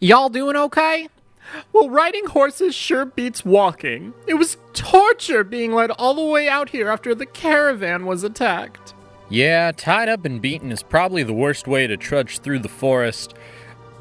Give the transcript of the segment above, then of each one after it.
Y'all doing okay? Well, riding horses sure beats walking. It was torture being led all the way out here after the caravan was attacked. Yeah, tied up and beaten is probably the worst way to trudge through the forest.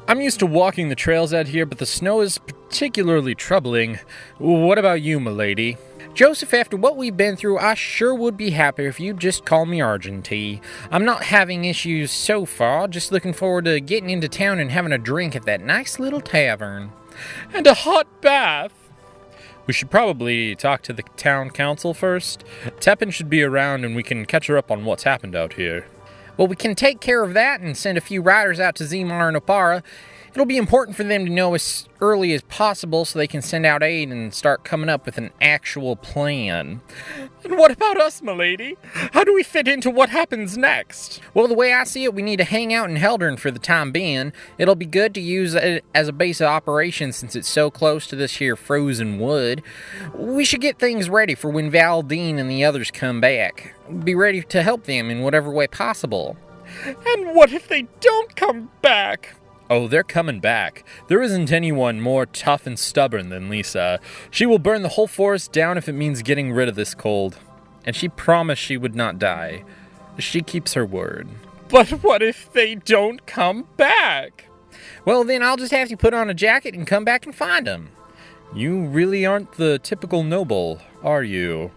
I'm used to walking the trails out here, but the snow is particularly troubling. What about you, milady? Joseph, after what we've been through, I sure would be happy if you'd just call me Argenty. I'm not having issues so far, just looking forward to getting into town and having a drink at that nice little tavern. And a hot bath. We should probably talk to the town council first. Teppan should be around and we can catch her up on what's happened out here. Well, we can take care of that and send a few riders out to Zemar and Opara. It'll be important for them to know as early as possible so they can send out aid and start coming up with an actual plan. And what about us, milady? How do we fit into what happens next? Well, the way I see it, we need to hang out in Heldern for the time being. It'll be good to use it as a base of operations since it's so close to this here frozen wood. We should get things ready for when Valdine and the others come back. Be ready to help them in whatever way possible. And what if they don't come back? Oh, they're coming back. There isn't anyone more tough and stubborn than Lisa. She will burn the whole forest down if it means getting rid of this cold. And she promised she would not die. She keeps her word. But what if they don't come back? Well, then I'll just have to put on a jacket and come back and find them. You really aren't the typical noble, are you?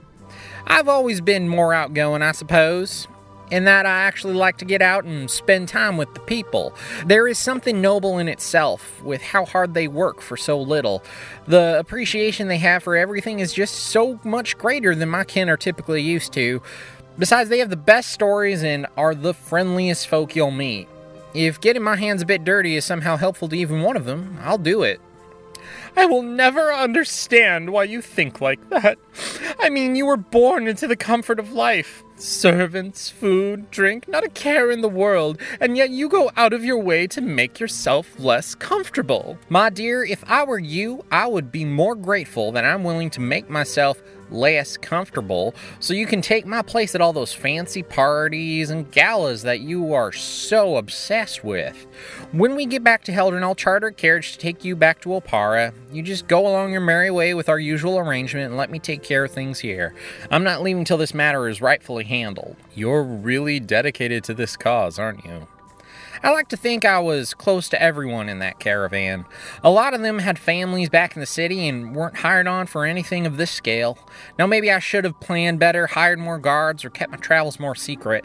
I've always been more outgoing, I suppose. In that I actually like to get out and spend time with the people. There is something noble in itself with how hard they work for so little. The appreciation they have for everything is just so much greater than my kin are typically used to. Besides, they have the best stories and are the friendliest folk you'll meet. If getting my hands a bit dirty is somehow helpful to even one of them, I'll do it. I will never understand why you think like that. I mean, you were born into the comfort of life. Servants, food, drink, not a care in the world, and yet you go out of your way to make yourself less comfortable. My dear, if I were you, I would be more grateful that I'm willing to make myself less comfortable so you can take my place at all those fancy parties and galas that you are so obsessed with. When we get back to Heldern, I'll charter a carriage to take you back to Opara. You just go along your merry way with our usual arrangement and let me take care of things here. I'm not leaving till this matter is rightfully handled. You're really dedicated to this cause, aren't you? I like to think I was close to everyone in that caravan. A lot of them had families back in the city and weren't hired on for anything of this scale. Now maybe I should have planned better, hired more guards, or kept my travels more secret.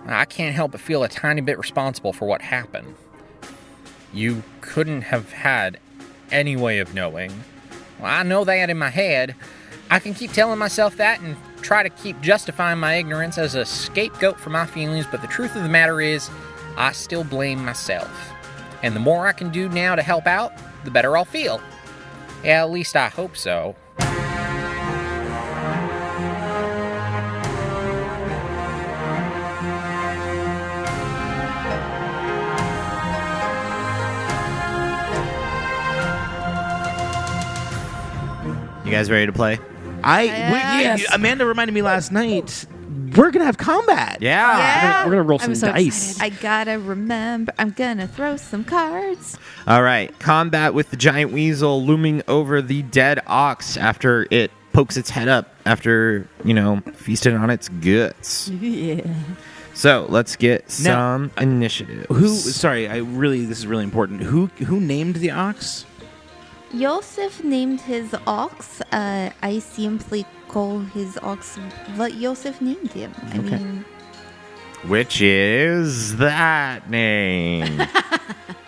I can't help but feel a tiny bit responsible for what happened. You couldn't have had any way of knowing. Well, I know that in my head. I can keep telling myself that and try to keep justifying my ignorance as a scapegoat for my feelings, but the truth of the matter is, I still blame myself. And the more I can do now to help out, the better I'll feel. Yeah, at least I hope so. You guys ready to play? Yes. Amanda reminded me last night, we're going to have combat. Yeah. We're going to roll some I'm so dice. excited. I gotta remember, I'm gonna throw some cards. All right. Combat with the giant weasel looming over the dead ox after it pokes its head up after, feasted on its guts. Yeah. So let's get some initiative. This is really important. Who named the ox? Yosef named his ox. I simply call his ox what Yosef named him. I mean, Which is that name?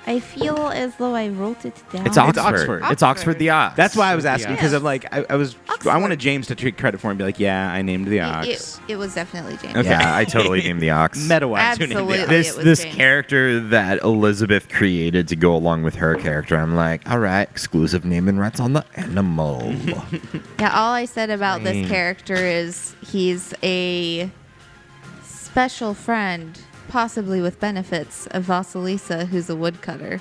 I feel as though I wrote it down. It's Oxford. It's Oxford the ox. That's why I was asking, because I'm like, I Oxford. wanted James to take credit for it and be like, yeah, I named the ox. It was definitely James. Okay. Yeah, I totally named the ox. Meta-wise, who named the ox? Absolutely. It was This James. character that Elizabeth created to go along with her character, I'm like, all right, exclusive naming rights on the animal. Yeah, all I said about this character is he's a special friend, possibly with benefits, of Vasilisa, who's a woodcutter.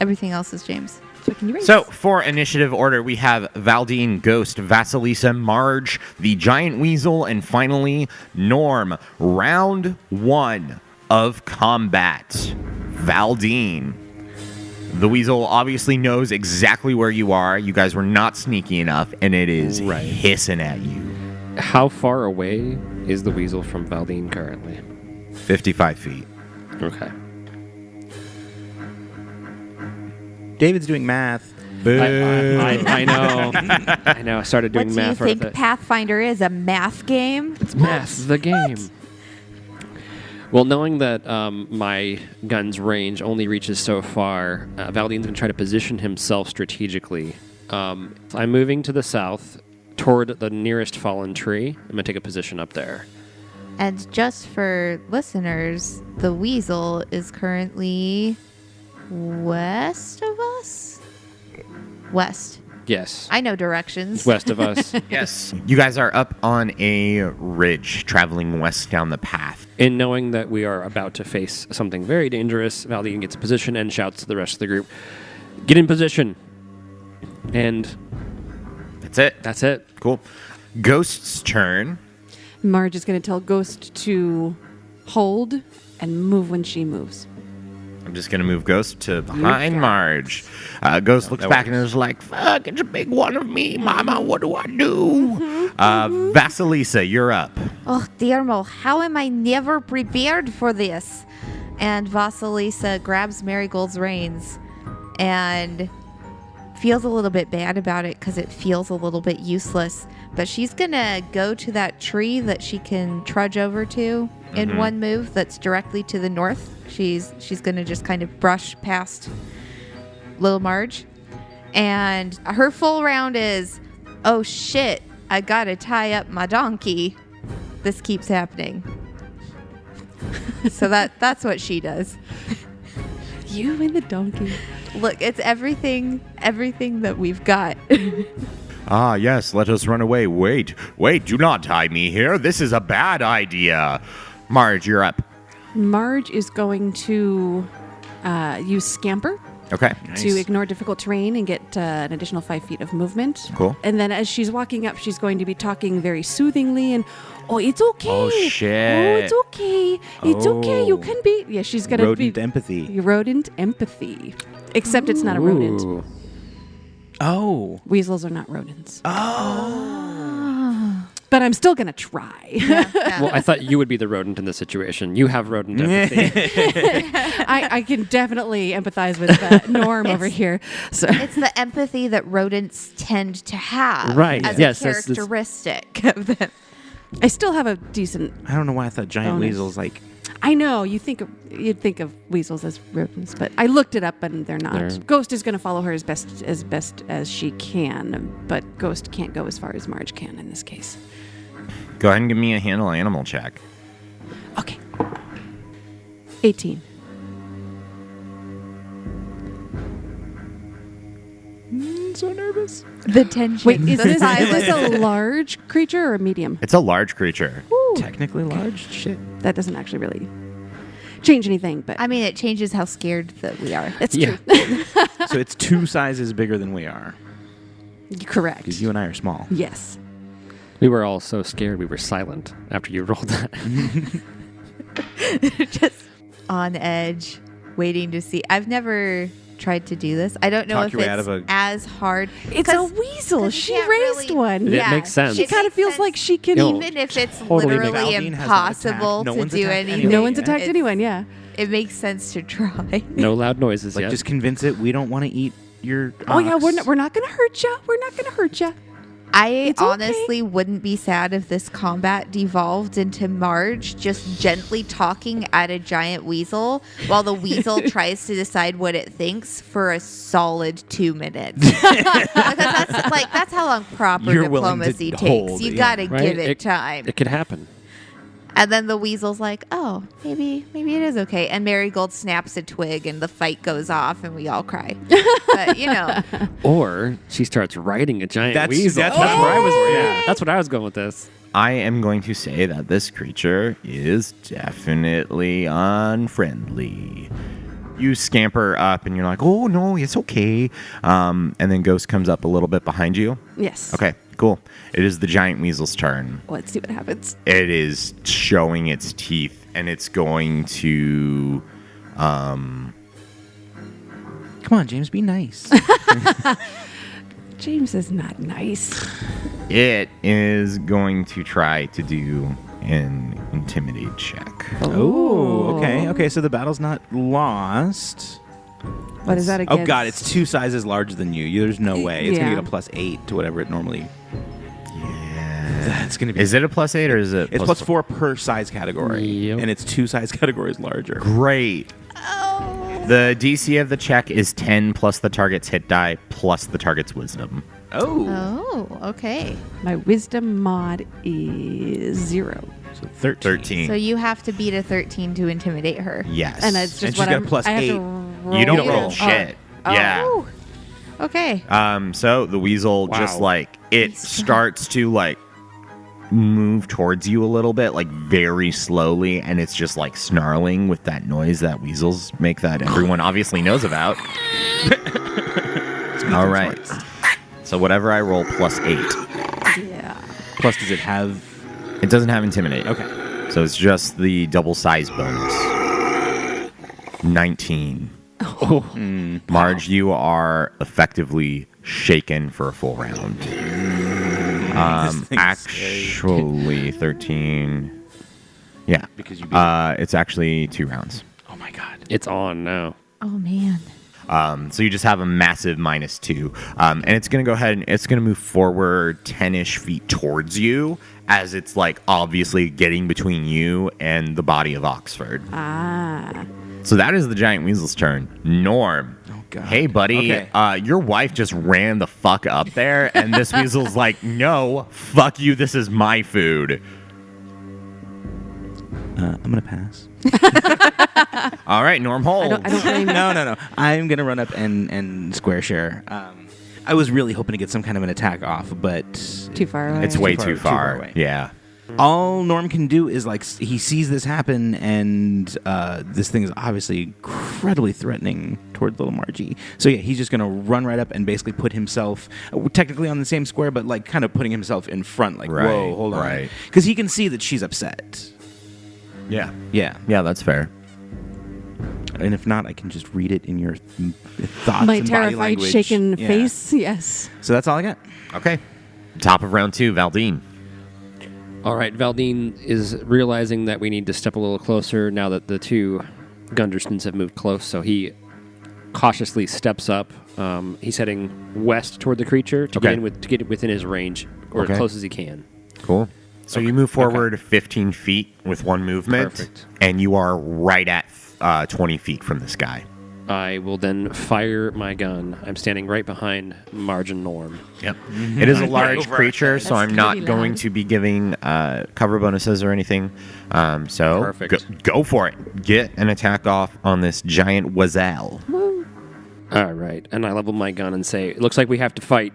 Everything else is James. So can you raise? So, for initiative order, we have Valdine, Ghost, Vasilisa, Marge, the Giant Weasel, and finally, Norm. Round 1 of combat. Valdine. The weasel obviously knows exactly where you are. You guys were not sneaky enough, and it is hissing at you. How far away is the weasel from Valdine currently? 55 feet. Okay. David's doing math. I know. I know. I started doing What do you math. think Pathfinder is? A math game? It's math, the game. Well, knowing that my gun's range only reaches so far, Valdine's going to try to position himself strategically. I'm moving to the south toward the nearest fallen tree. I'm going to take a position up there. And just for listeners, the weasel is currently west of us? West. Yes. I know directions. West of us. Yes. You guys are up on a ridge, traveling west down the path. In knowing that we are about to face something very dangerous, Valdine gets a position and shouts to the rest of the group, "Get in position!" And That's it. that's it. Cool. Ghost's turn. Marge is going to tell Ghost to hold and move when she moves. I'm just going to move Ghost to behind Marge. Ghost looks back and is like, fuck, it's a big one of me, Mama. What do I do? Vasilisa, you're up. Oh, Dearmo, how am I never prepared for this? And Vasilisa grabs Marigold's reins and feels a little bit bad about it because it feels a little bit useless. But she's going to go to that tree that she can trudge over to in one move that's directly to the north. She's going to just kind of brush past Little Marge. And her full round is, oh shit, I got to tie up my donkey. This keeps happening. So that's what she does. You and the donkey. Look, it's everything that we've got. Ah, yes, let us run away. Wait, do not tie me here. This is a bad idea. Marge, you're up. Marge is going to use Scamper Okay. to ignore difficult terrain and get an additional 5 feet of movement. Cool. And then as she's walking up, she's going to be talking very soothingly and, oh, it's okay. Oh, shit. Oh, it's okay. It's okay. You can be. Yeah, she's going to be. Rodent empathy. Rodent empathy. Except it's not a rodent. Ooh. Oh. Weasels are not rodents. But I'm still going to try. Well, I thought you would be the rodent in this situation. You have rodent empathy. I can definitely empathize with Norm over here. So It's the empathy that rodents tend to have Right, as yes, a that's- characteristic of them. I still have a decent. I don't know why I thought giant Bonus. weasels like. I know you'd think of weasels as rodents, but I looked it up and they're not. They're- Ghost is going to follow her as best as she can, but Ghost can't go as far as Marge can in this case. Go ahead and give me a handle animal check. Okay. 18. So nervous. The tension. Wait, is the this silence. a large creature or a medium? It's a large creature. Ooh, Technically large. Shit. that doesn't actually really change anything, but I mean, it changes how scared that we are. it's Yeah. true. So it's 2 sizes bigger than we are. Correct. Because you and I are small. Yes. We were all so scared we were silent after you rolled that. Just on edge, waiting to see. I've never tried to do this. I don't know Talk if your way out it's of a- as hard. It's a 'Cause- weasel. 'cause She you can't raised really- one. It makes sense. She It kind of makes feels sense like she can. Yo, Even if it's totally makes- literally Valdine has not attacked. impossible No to one's do attacked anything. anyone. No one's attacked It's- anyone. Yeah. It makes sense to try. No loud noises Like, yet. just convince it we don't want to eat your. Oh yeah, ox. we're not gonna hurt you. We're not gonna hurt you. I It's okay. honestly wouldn't be sad if this combat devolved into Marge just gently talking at a giant weasel while the weasel tries to decide what it thinks for a solid 2 minutes. Because that's how long proper You're willing to diplomacy takes. hold, You yeah. gotta Right? give it time. It could happen. And then the weasel's like, oh, maybe it is okay. And Marigold snaps a twig and the fight goes off and we all cry. But, you know, Or she starts riding a giant weasel. That's where I was. Yeah. That's what I was going with this. I am going to say that this creature is definitely unfriendly. You scamper up and you're like, oh, no, it's okay. And then Ghost comes up a little bit behind you. Yes. Okay, cool. It is the giant weasel's turn. Let's see what happens. It is showing its teeth and it's going to... Come Come on, James, be nice. James is not nice. It is going to try to do an intimidate check. Oh, okay. Okay, so the battle's not lost. What is that against? Oh, God, it's 2 sizes larger than you. There's no way. It's going to Yeah. get a +8 to whatever it normally... Yeah. That's going to be... Is it a +8 or is it It's +4 per size category. Yep. And it's 2 size categories larger. Great. The DC of the check is 10 plus the target's hit die plus the target's wisdom. Oh. Oh, okay. My wisdom mod is 0. So 13. So you have to beat a 13 to intimidate her. Yes. And it's just And she's what got a I'm, plus I have 8. to roll. You don't You roll don't- shit. Oh. Yeah. Oh. Okay. So the weasel just like it starts to like move towards you a little bit, like very slowly, and it's just like snarling with that noise that weasels make that everyone obviously knows about. All right. So whatever I roll +8. Yeah. Plus, does it have... It doesn't have intimidate. Okay. So it's just the double size bonus. 19. Marge, you are effectively shaken for a full round. This thing's Actually, 13. Yeah. Because you beat it's actually 2 rounds. Oh, my God. It's on now. Oh, man. So you just have a massive -2. And it's going to go ahead and it's going to move forward 10-ish feet towards you as it's like obviously getting between you and the body of Oxford. Ah. So that is the giant weasel's turn. Norm. Oh, God. Hey, buddy. Okay. Your wife just ran the fuck up there, and this weasel's like, no, fuck you. This is my food. I'm going to pass. All right, Norm, hold. I don't really know. No. I'm going to run up and square share. I was really hoping to get some kind of an attack off, but... Too far away. It's way Too too far far. away. Yeah. All Norm can do is, like, he sees this happen, and this thing is obviously incredibly threatening toward little Margie. So, yeah, he's just going to run right up and basically put himself, technically on the same square, but, like, kind of putting himself in front, like, Right, whoa, hold on. right. Because he can see that she's upset. Yeah. Yeah. Yeah, that's fair. And if not, I can just read it in your thoughts My and body terrified, language. shaken Yeah. face. Yes. So that's all I got. Okay. Top of round 2, Valdine. All right, Valdine is realizing that we need to step a little closer now that the 2 Gunderstons have moved close, so he cautiously steps up. He's heading west toward the creature to Okay. get within his range, or Okay. as close as he can. Cool. So you move forward 15 feet with one movement, Perfect. and you are right at 20 feet from this guy. I will then fire my gun. I'm standing right behind Marge and Norm. Yep. It is a large creature, so That's I'm not pretty going loud. to be giving cover bonuses or anything. So Perfect. go for it. Get an attack off on this giant Weasel. All right, and I level my gun and say, it looks like we have to fight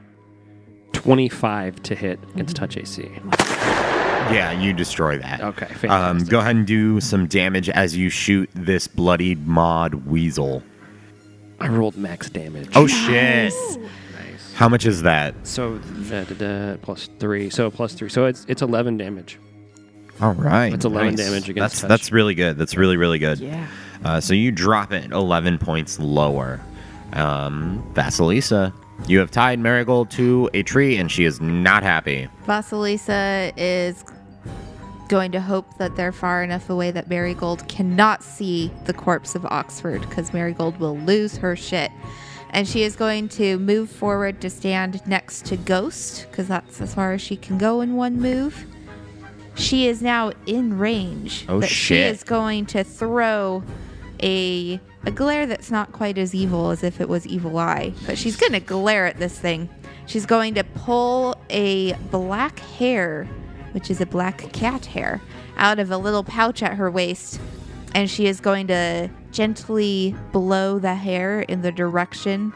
25 to hit against touch AC. Yeah, you destroy that. Okay, fantastic. Go ahead and do some damage as you shoot this bloodied mod Weasel. I rolled max damage. Oh, shit. Nice. How much is that? So, +3. So, +3. So, it's 11 damage. All right. That's 11 nice. damage against touch. That's really good. That's really, really good. Yeah. So you drop it 11 points lower. Vasilisa, you have tied Marigold to a tree, and she is not happy. Vasilisa is going to hope that they're far enough away that Marigold cannot see the corpse of Oxford, because Marigold will lose her shit. And she is going to move forward to stand next to Ghost, because that's as far as she can go in one move. She is now in range. Oh, but She shit. is going to throw a glare that's not quite as evil as if it was Evil Eye. But she's going to glare at this thing. She's going to pull a black hair, which is a black cat hair, out of a little pouch at her waist. And she is going to gently blow the hair in the direction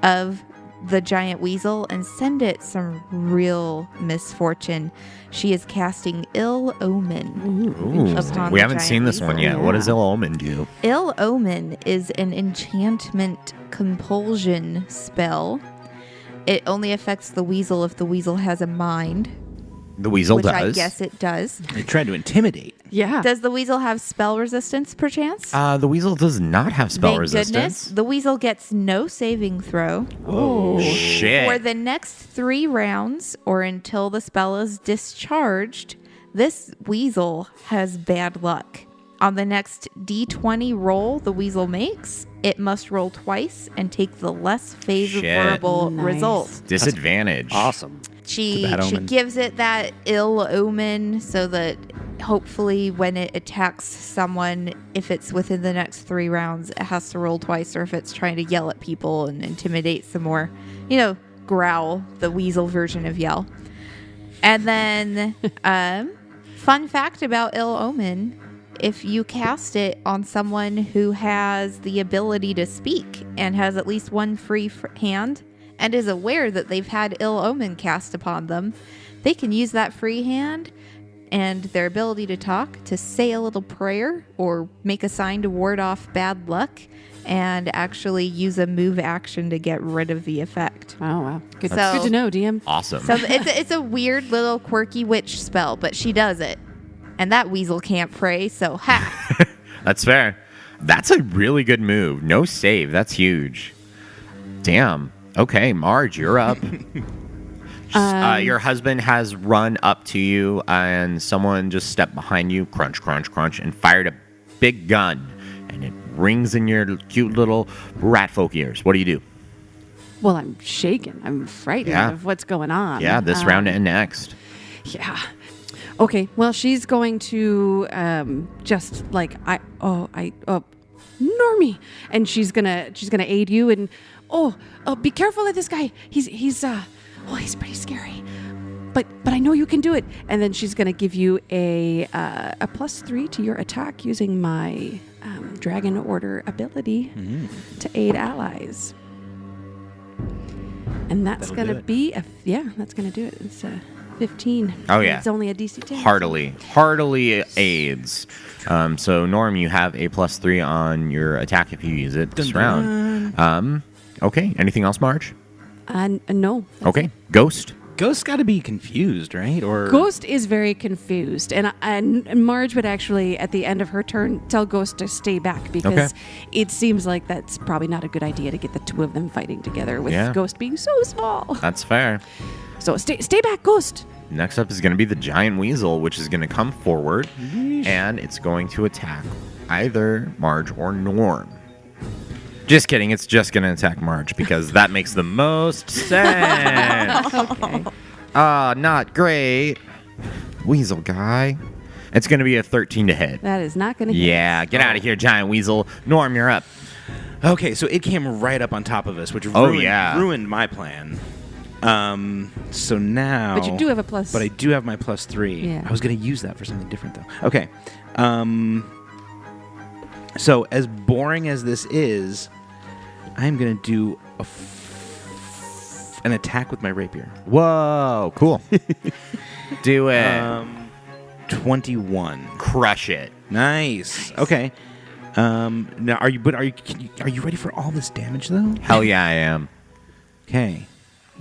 of the giant weasel and send it some real misfortune. She is casting Ill Omen. Ooh. Upon We the haven't giant seen this one weasel. yet. What Yeah. does Ill Omen do? Ill Omen is an enchantment compulsion spell. It only affects the weasel if the weasel has a mind, The Weasel which does. I guess it does. They tried to intimidate. Yeah. Does the weasel have spell resistance, perchance? The weasel does not have spell Thank resistance. goodness. The weasel gets no saving throw. Oh, shit. For the next 3 rounds, or until the spell is discharged, this weasel has bad luck. On the next d20 roll the weasel makes, it must roll twice and take the less favorable Nice. result. Disadvantage. Awesome. She bad omen. gives it that ill omen so that hopefully when it attacks someone, if it's within the next 3 rounds, it has to roll twice, or if it's trying to yell at people and intimidate some more, growl, the weasel version of yell. And then, fun fact about ill omen, if you cast it on someone who has the ability to speak and has at least one free hand and is aware that they've had ill omen cast upon them, they can use that free hand and their ability to talk to say a little prayer or make a sign to ward off bad luck and actually use a move action to get rid of the effect. Oh, wow. Good, So- good to know, DM. Awesome. So it's a weird little quirky witch spell, but she does it. And that weasel can't pray, so ha. That's fair. That's a really good move. No save. That's huge. Damn. Okay, Marge, you're up. Your husband has run up to you, and someone just stepped behind you, crunch, crunch, crunch, and fired a big gun. And it rings in your cute little rat folk ears. What do you do? Well, I'm shaken. I'm frightened Yeah. of what's going on. Yeah, this round and next. Yeah. Okay. Well, she's going to just like Normie, and she's gonna aid you and be careful of this guy. He's pretty scary. But I know you can do it. And then she's gonna give you a +3 to your attack using my Dragon Order ability to aid allies. And that's That'll gonna do it. be that's gonna do it. It's 15. Oh, yeah. It's only a DC 10. Heartily aids. So Norm, you have a +3 on your attack if you use it this round. Okay. Anything else, Marge? No. Okay. Ghost. Ghost's got to be confused, right? Or Ghost is very confused, and Marge would actually, at the end of her turn, tell Ghost to stay back because it seems like that's probably not a good idea to get the two of them fighting together with Yeah. Ghost being so small. That's fair. So stay back, Ghost. Next up is going to be the giant weasel, which is going to come forward, and it's going to attack either Marge or Norm. Just kidding. It's just going to attack Marge because that makes the most sense. Okay. Not great. Weasel guy. It's going to be a 13 to hit. That is not going to hit. Yeah, get out of here, giant weasel. Norm, you're up. Okay, so it came right up on top of us, which ruined my plan. So now, But you do have a plus. But I do have my +3. Yeah. I was going to use that for something different, though. Okay. So as boring as this is, I'm going to do an attack with my rapier. Whoa, cool. Do it. 21. Crush it. Nice. Okay. Now, are you ready for all this damage though? Hell yeah, I am. Okay.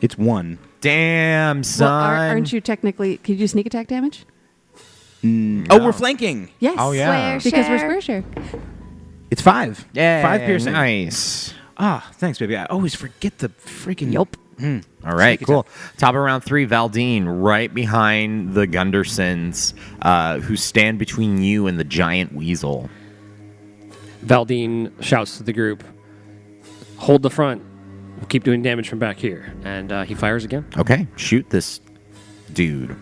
It's 1. Damn, Well, son. aren't you technically? Can you do sneak attack damage? Oh, we're flanking. Yes. Oh, yeah. Because we're square share. It's 5. Yeah, 5 piercing. Nice. Ah, thanks, baby. I always forget the freaking. Yup. All right, Sneak cool. Top of round 3, Valdine, right behind the Gundersons, who stand between you and the giant weasel. Valdine shouts to the group, "Hold the front. We'll keep doing damage from back here." And he fires again. Okay, shoot this dude.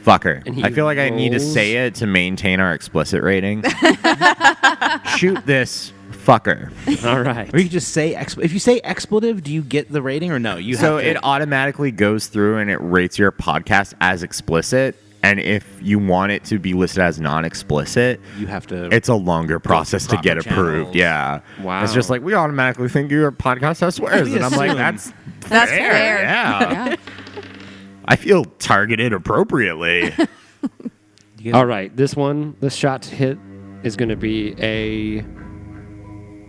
Fucker. And he I feel like I need to rolls- say it to maintain our explicit rating. Shoot this fucker. All right. Or you could just say if you say expletive, do you get the rating or no? You So have to, it automatically goes through and it rates your podcast as explicit. And if you want it to be listed as non-explicit, you have to. it's a longer process to get proper approved. channels. Yeah. Wow. It's just like, we automatically think your podcast has swears. We And I'm like, assume. That's fair. Yeah. Yeah. I feel targeted appropriately. All right. This shot to hit is going to be a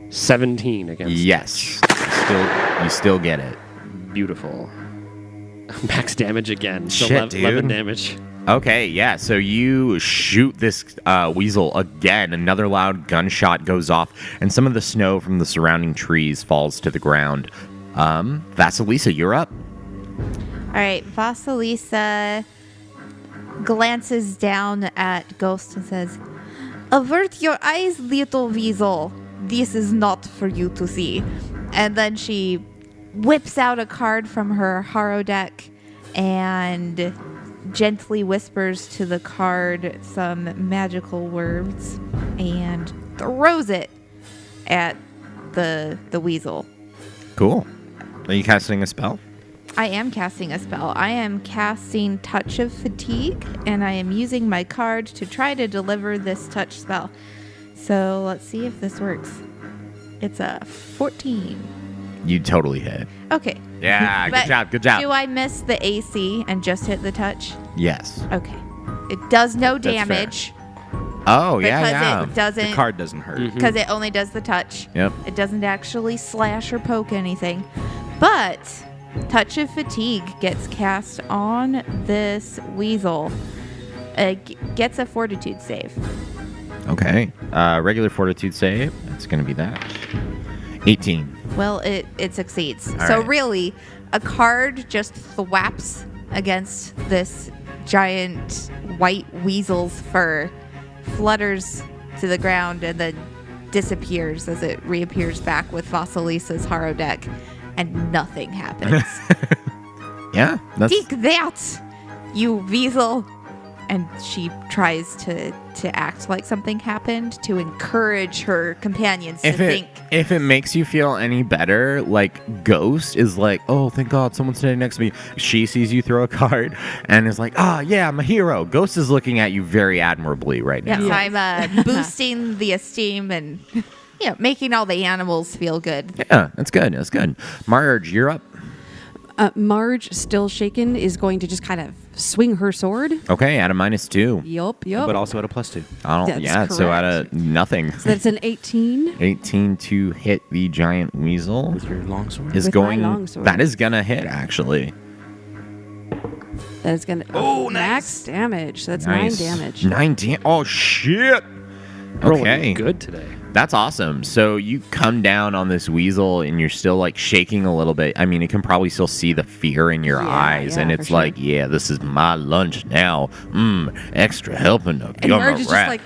17 against. Yes. You still get it. Beautiful. Max damage again. So Shit, 11 dude. damage. Okay, yeah. So you shoot this weasel again. Another loud gunshot goes off, and some of the snow from the surrounding trees falls to the ground. Vasilisa, you're up. All right, Vasilisa glances down at Ghost and says, "Avert your eyes, little weasel. This is not for you to see." And then she whips out a card from her Haro deck and gently whispers to the card some magical words and throws it at the weasel. Cool. Are you casting a spell? I am casting a spell. I am casting Touch of Fatigue, and I am using my card to try to deliver this touch spell. So let's see if this works. It's a 14. You totally hit. Okay. Yeah, But good job, good job. Do I miss the AC and just hit the touch? Yes. Okay. It does no That's fair. damage Oh, because yeah. it doesn't, The card doesn't hurt. because it only does the touch. Yep. It doesn't actually slash or poke anything. But Touch of Fatigue gets cast on this weasel. It gets a fortitude save. Okay. Regular fortitude save. That's going to be that. 18. Well, it succeeds. All So right. really, a card just thwaps against this giant white weasel's fur, flutters to the ground, and then disappears as it reappears back with Vasilisa's Haro deck, and nothing happens. Yeah. That's Take that, you weasel! And she tries to act like something happened to encourage her companions to think. If it makes you feel any better, like Ghost is like, oh, thank God someone's standing next to me. She sees you throw a card and is like, ah, yeah, I'm a hero. Ghost is looking at you very admirably right now. Yes, I'm boosting the esteem and making all the animals feel good. Yeah, that's good. That's good. Marge, you're up. Marge, still shaken, is going to just kind of swing her sword. Okay, at a -2. Yup. But also at a +2. That's Yeah, so at a nothing. So that's an 18. 18 to hit the giant weasel With your longsword. is With my going. longsword. That is gonna hit actually. That is going to max damage. So that's Nice. 9 damage. 9 damage. Oh shit. Rolling Okay. good today. That's awesome. So you come down on this weasel and you're still like shaking a little bit. I mean, it can probably still see the fear in your Yeah, eyes. yeah, And for it's sure. like, yeah, this is my lunch now. Extra helping of And yum Marge is just rat. like,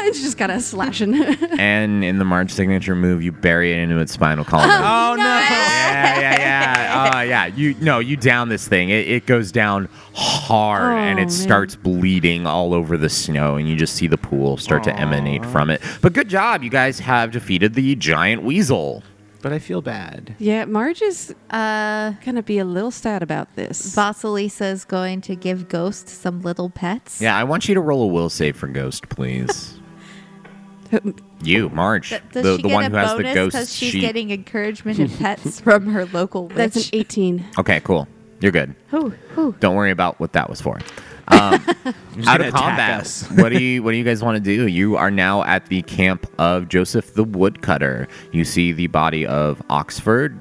and she's just kind of slashing. And in the Marge signature move, you bury it into its spinal column. Oh, no. Yeah. You down this thing. It goes down hard and Oh, it man. starts bleeding all over the snow, and you just see the pool start to emanate from it. But good job. You guys have defeated the giant weasel. But I feel bad. Yeah, Marge is going to be a little sad about this. Vasilisa is going to give Ghost some little pets. Yeah, I want you to roll a will save for Ghost, please. You, Marge, Does the she get one a who has the bonus ghost because she's sheet. getting encouragement and pets from her local witch? That's an 18. Okay, cool. You're good. Whew. Don't worry about what that was for. Out gonna of attack combat, us. what do you guys want to do? You are now at the camp of Joseph the Woodcutter. You see the body of Oxford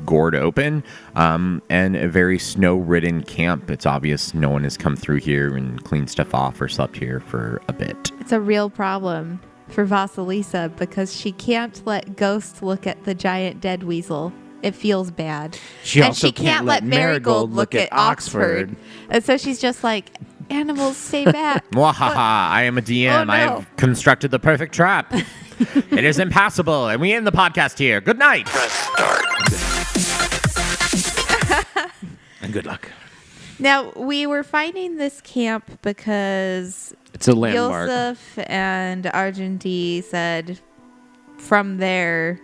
gored open, and a very snow-ridden camp. It's obvious no one has come through here and cleaned stuff off or slept here for a bit. It's a real problem for Vasilisa because she can't let Ghost look at the giant dead weasel. It feels bad. She and also she can't let Marigold look at Oxford. And so she's just like, animals, stay back. Mwahaha, I am a DM. Oh, no. I've constructed the perfect trap. It is impassable, and we end the podcast here. Good night. And good luck. Now, we were finding this camp because It's a landmark. Yosef and Argenti said from there,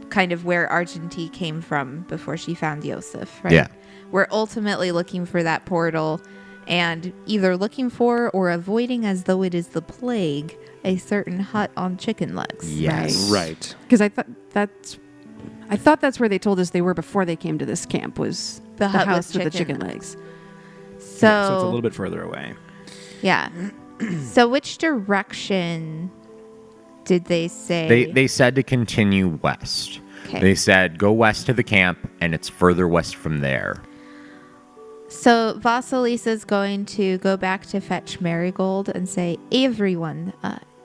kind of where Argenti came from before she found Yosef, right? Yeah. We're ultimately looking for that portal and either looking for or avoiding as though it is the plague a certain hut on chicken legs. Yes. Right. Because I thought that's where they told us they were before they came to this camp, was The hut with house with the chicken chicken legs. So, Yeah, so it's a little bit further away. yeah. So which direction did they say? They said to continue west. Okay. They said go west to the camp, and it's further west from there. So Vasilisa's going to go back to fetch Marigold and say, everyone,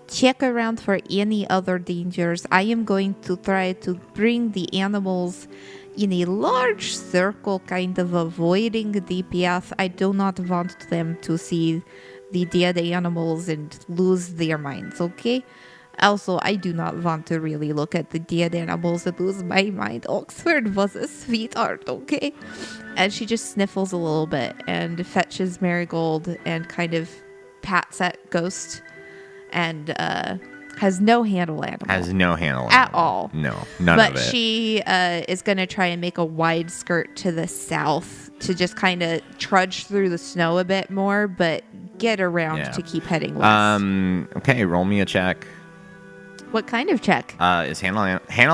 check around for any other dangers. I am going to try to bring the animals in a large circle, kind of avoiding the path. I do not want them to see the dead animals and lose their minds, okay? Also, I do not want to really look at the dead animals and lose my mind. Oxford was a sweetheart, okay? And she just sniffles a little bit and fetches Marigold and kind of pats at Ghost and has no handle animal. Has no handle at all. No, none but of it. She is going to try and make a wide skirt to the south to just kind of trudge through the snow a bit more, but get around to keep heading west. Okay, roll me a check. What kind of check? Is handle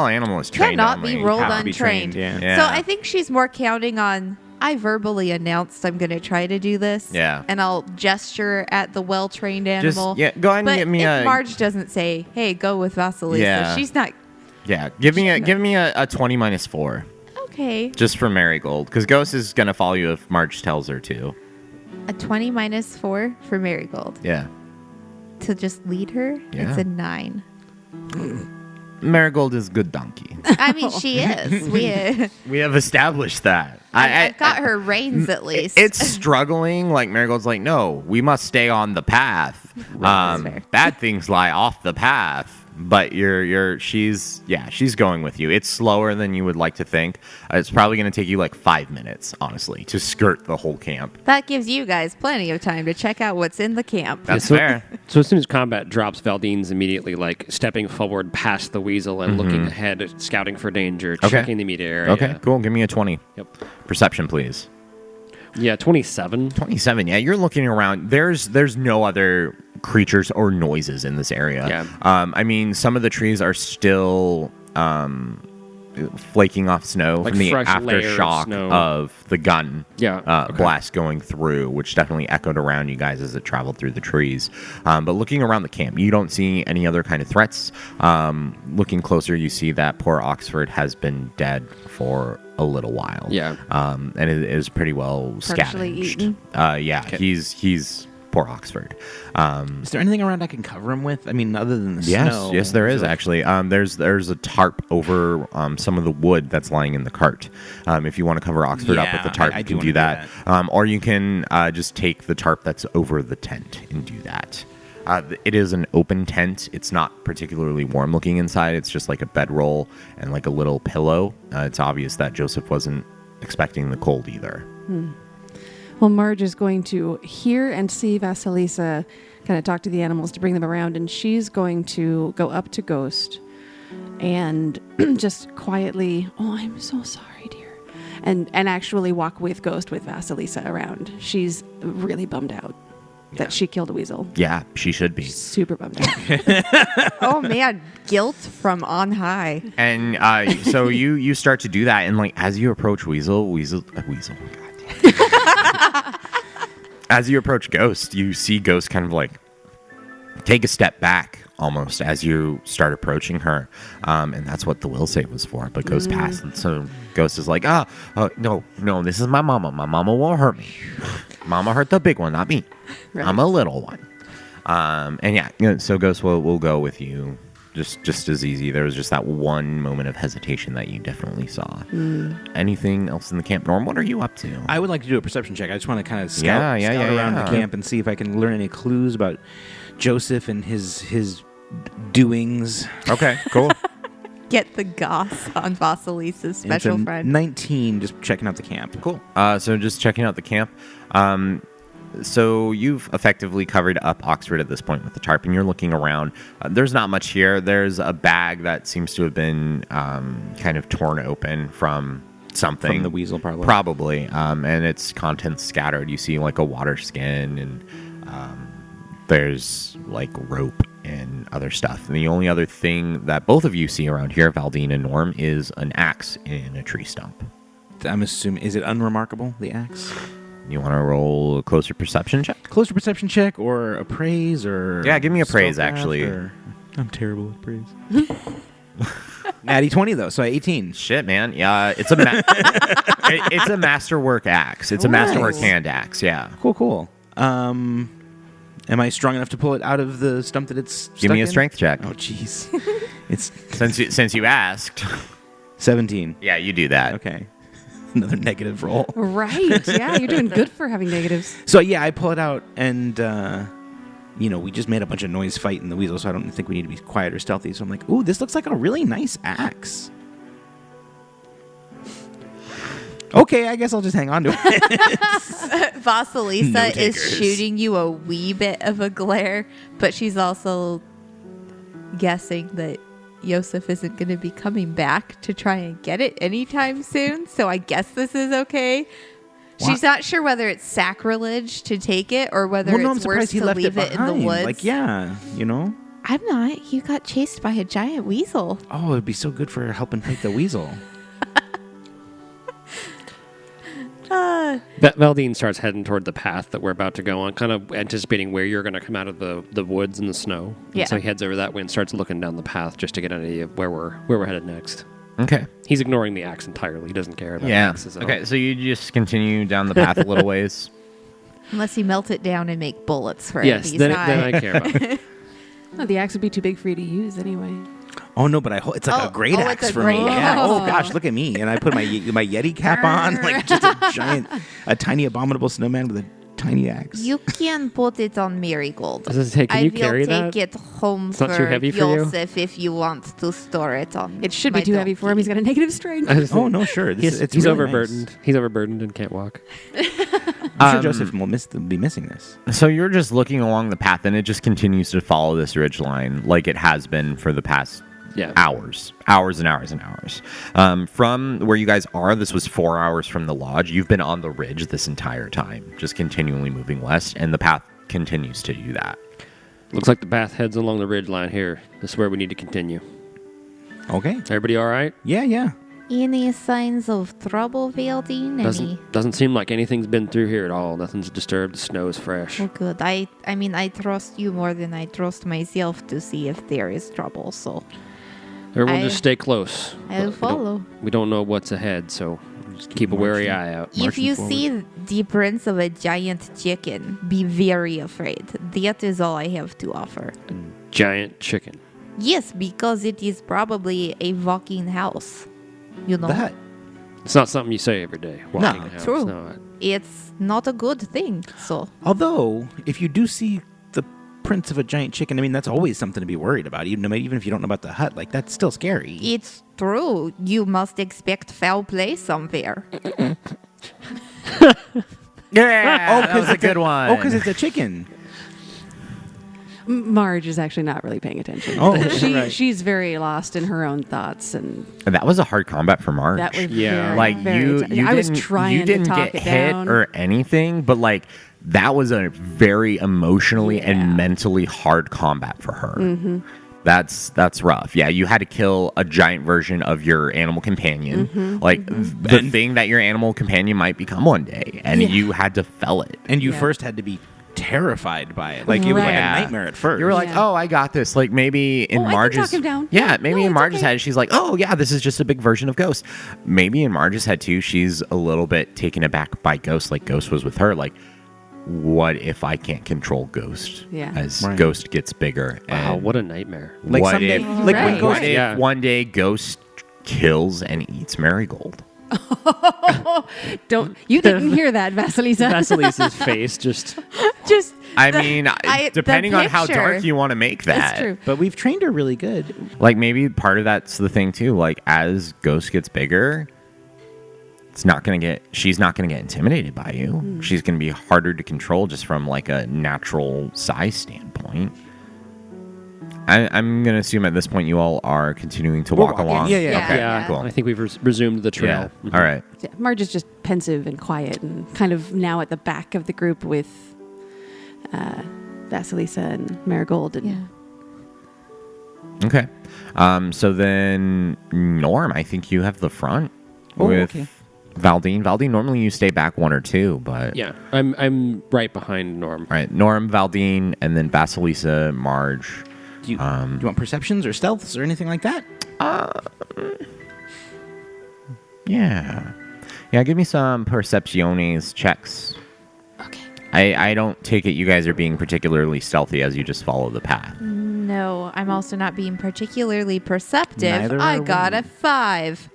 animal is trained Cannot only. be rolled Have to be untrained. trained, Yeah. So I think she's more counting on, I verbally announced I'm going to try to do this. Yeah. And I'll gesture at the well-trained animal. Go ahead and But give me if a Marge doesn't say, hey, go with Vasilisa, Yeah. she's not. give me a 20 minus 4 Okay. just for Marigold, because Ghost is gonna follow you if Marge tells her to. A 20 minus 4 for Marigold. Yeah, To just lead her, Yeah. it's a 9. Marigold is good donkey. I mean, she is. We have established that. I've got her reins at least. It's struggling. Like Marigold's like, no, we must stay on the path. That's fair. Bad things lie off the path. But she's going with you. It's slower than you would like to think. It's probably going to take you like 5 minutes, honestly, to skirt the whole camp. That gives you guys plenty of time to check out what's in the camp. That's fair. So as soon as combat drops, Valdine's immediately like stepping forward past the Weasel and looking ahead, scouting for danger, checking the immediate area. Okay, cool. Give me a 20. Yep. Perception, please. Yeah, 27. 27. Yeah, you're looking around. There's no other creatures or noises in this area. Yeah. I mean, some of the trees are still flaking off snow Like from the fresh layer of aftershock snow. of the gun Yeah, blast going through, which definitely echoed around you guys as it traveled through the trees. But looking around the camp, you don't see any other kind of threats. Looking closer, you see that poor Oxford has been dead for a little while. Yeah. And it is pretty well Partially scavenged. eaten? Yeah, he's poor Oxford. Is there anything around I can cover him with? I mean, other than the snow. Yes, there is So- actually. There's a tarp over some of the wood that's lying in the cart. If you want to cover Oxford up with the Yeah, tarp, I you do can wanna do do that. Or you can just take the tarp that's over the tent and do that. It is an open tent. It's not particularly warm looking inside. It's just like a bedroll and like a little pillow. It's obvious that Joseph wasn't expecting the cold either. Well, Marge is going to hear and see Vasilisa kind of talk to the animals to bring them around, and she's going to go up to Ghost and just quietly, oh, I'm so sorry, dear, and actually walk with Ghost with Vasilisa around. She's really bummed out that she killed a weasel. Yeah, she should be. Super bummed out. Oh man, guilt from on high. And so you start to do that, and like as you approach Weasel. As you approach Ghost, you see Ghost kind of like take a step back almost as you start approaching her, and that's what the will save was for. But Ghost passed, and so Ghost is like, no, this is my mama. My mama won't hurt me. Mama hurt the big one, not me. Right. I'm a little one. And yeah, so Ghost will go with you. Just as easy. There was just that one moment of hesitation that you definitely saw. Anything else in the camp? Norm, what are you up to? I would like to do a perception check. I just want to kind of scout around the camp and see if I can learn any clues about Joseph and his doings. Okay, cool. Get the goss on Vasilisa's And it's special a friend. 19, just checking out the camp. Cool. So just checking out the camp. So you've effectively covered up Oxford at this point with the tarp, and you're looking around. There's not much here. There's a bag that seems to have been kind of torn open from something. From the weasel, probably. Probably. And its contents scattered. You see like a water skin, and there's like rope and other stuff. And the only other thing that both of you see around here, Valdine and Norm, is an axe in a tree stump. I'm assuming, is it unremarkable, the axe? You want to roll a closer perception check? Closer perception check or appraise or... Yeah, give me appraise, spellcraft actually. I'm terrible at appraise. Natty 20 though, so 18. Shit, man. Yeah, it's a it's a masterwork axe. It's a masterwork hand axe. Yeah. Cool. Am I strong enough to pull it out of the stump that it's Give stuck me a in? strength check. Oh, jeez. It's Since you asked. 17. Yeah, you do that. Okay. Another negative roll. Right. Yeah, you're doing good for having negatives. So yeah, I pull it out, and we just made a bunch of noise fighting the weasel, so I don't think we need to be quiet or stealthy. So I'm like, ooh, this looks like a really nice axe. Okay, I guess I'll just hang on to it. Vasilisa No is takers. shooting you a wee bit of a glare, but she's also guessing that Yosef isn't going to be coming back to try and get it anytime soon. So I guess this is okay. She's not sure whether it's sacrilege to take it or whether Well, no, I'm it's worse surprised he to left leave it it in the behind. woods. Like, yeah, I'm not. You got chased by a giant weasel. Oh, it'd be so good for helping fight the weasel. Valdine starts heading toward the path that we're about to go on, kind of anticipating where you're going to come out of the woods and the snow. Yeah. And so he heads over that way and starts looking down the path just to get an idea of where we're headed next. Okay. He's ignoring the axe entirely. He doesn't care about Yeah. axes at all. Okay, so you just continue down the path a little ways. Unless you melt it down and make bullets for Yes, enemies. then I care about it. Oh, the axe would be too big for you to use anyway. Oh no, but it's like a great it's axe a for great me. Yeah. axe. Oh gosh, look at me, and I put my Yeti cap on, like just a tiny abominable snowman with a tiny axe. You can put it on Marigold. Does it take- can I you will carry take that? it home It's not for too heavy for you? Yosef if you want to store it on. It should be my too heavy for him. He's donkey. got a negative strength. Oh no, sure. He's It's really really overburdened. Nice. He's overburdened and can't walk. I'm sure Joseph will be missing this. So you're just looking along the path, and it just continues to follow this ridge line like it has been for the past hours and hours and hours. From where you guys are, this was 4 hours from the lodge. You've been on the ridge this entire time, just continually moving west, and the path continues to do that. Looks like the path heads along the ridge line here. This is where we need to continue. Okay. Everybody all right? Yeah. Any signs of trouble, Valdine? Any? Doesn't seem like anything's been through here at all. Nothing's disturbed. The snow is fresh. Oh, good. I mean, I trust you more than I trust myself to see if there is trouble. So Everyone just stay close. I'll follow. We don't know what's ahead, so just keep a wary eye out. If you see the prince of a giant chicken, be very afraid. That is all I have to offer. Giant chicken. Yes, because it is probably a walking house. You know, That. It's not something you say every day. Walking a house. true. No, it's not a good thing. So Although, if you do see the prince of a giant chicken, I mean, that's always something to be worried about. Even if you don't know about the hut, like that's still scary. it's true. You must expect foul play somewhere. Yeah, that was a good one. Oh, because it's a chicken. Marge is actually not really paying attention. Oh, right. She's very lost in her own thoughts, and That was a hard combat for March. that was Yeah. very, like very you t- I was didn't trying you didn't to talk get it hit down. or anything, but like that was a very emotionally Yeah. and mentally hard combat for her. That's rough. Yeah, you had to kill a giant version of your animal companion, like the thing that your animal companion might become one day, and you had to fell it. And you Yeah. first had to be terrified by it. Like it was like a Right. nightmare at first. You were like, Yeah. "Oh, I got this." Like maybe in I can Marge's, talk him down. yeah, maybe No, in it's Marge's okay. head, she's like, "Oh, yeah, this is just a big version of Ghost." Maybe in Marge's head too, she's a little bit taken aback by Ghost, like Ghost was with her. Like, what if I can't control Ghost? Yeah. As Right. Ghost gets bigger. wow, and what a nightmare. like what someday, if, like Right. when what Ghost. if Yeah. one day Ghost kills and eats Marigold? Don't you didn't hear that, Vasilisa? Vasilisa's face just... Just I mean, the depending on how picture. dark you want to make that. that's true. But we've trained her really good. Like maybe part of that's the thing too. Like as Ghost gets bigger, she's not gonna get intimidated by you. She's gonna be harder to control just from like a natural size standpoint. I'm gonna assume at this point you all are continuing to walk walking. along. Yeah, yeah, Yeah. Okay, Yeah, cool. I think we've resumed the Yeah. trail. Mhm. All right. Yeah, Marge is just pensive and quiet and kind of now at the back of the group with Vasilisa and Marigold. And yeah. Okay. So then Norm, I think you have the front Oh, with okay. Valdine. Valdine, normally you stay back one or two, but Yeah, I'm right behind Norm. all right. Norm, Valdine, and then Vasilisa, Marge. Do you want perceptions or stealths or anything like that? Yeah. Yeah, give me some percepciones checks. Okay. I don't take it you guys are being particularly stealthy as you just follow the path. No, I'm also not being particularly perceptive. Neither I are got we. a 5.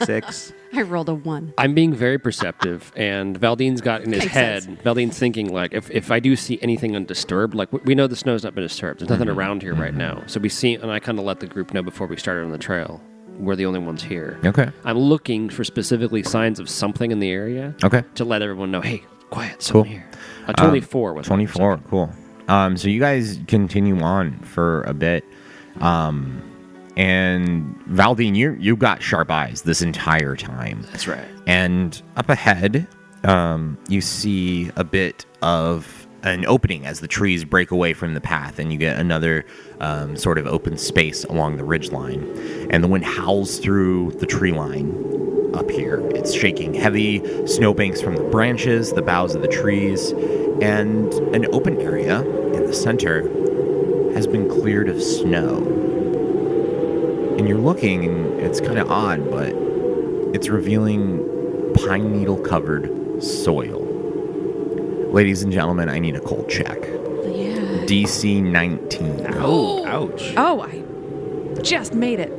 6. I rolled a 1. I'm being very perceptive, and Valdine's got in his Makes head, sense. Valdine's thinking, like, if I do see anything undisturbed, like, we know the snow's not been disturbed. There's nothing around here right now. So we see, and I kind of let the group know before we started on the trail. We're the only ones here. Okay. I'm looking for specifically signs of something in the area Okay. to let everyone know, hey, quiet, Cool. someone here. 24 was 24, cool. So you guys continue on for a bit. And Valdine, you got sharp eyes this entire time. That's right. And up ahead, you see a bit of an opening as the trees break away from the path, and you get another sort of open space along the ridgeline. And the wind howls through the tree line up here. It's shaking heavy snowbanks from the branches, the boughs of the trees, and an open area in the center has been cleared of snow. And you're looking, and it's kind of odd, but it's revealing pine needle covered soil. Ladies and gentlemen, I need a cold check. Yeah. DC 19. Oh, ouch. Oh, I just made it.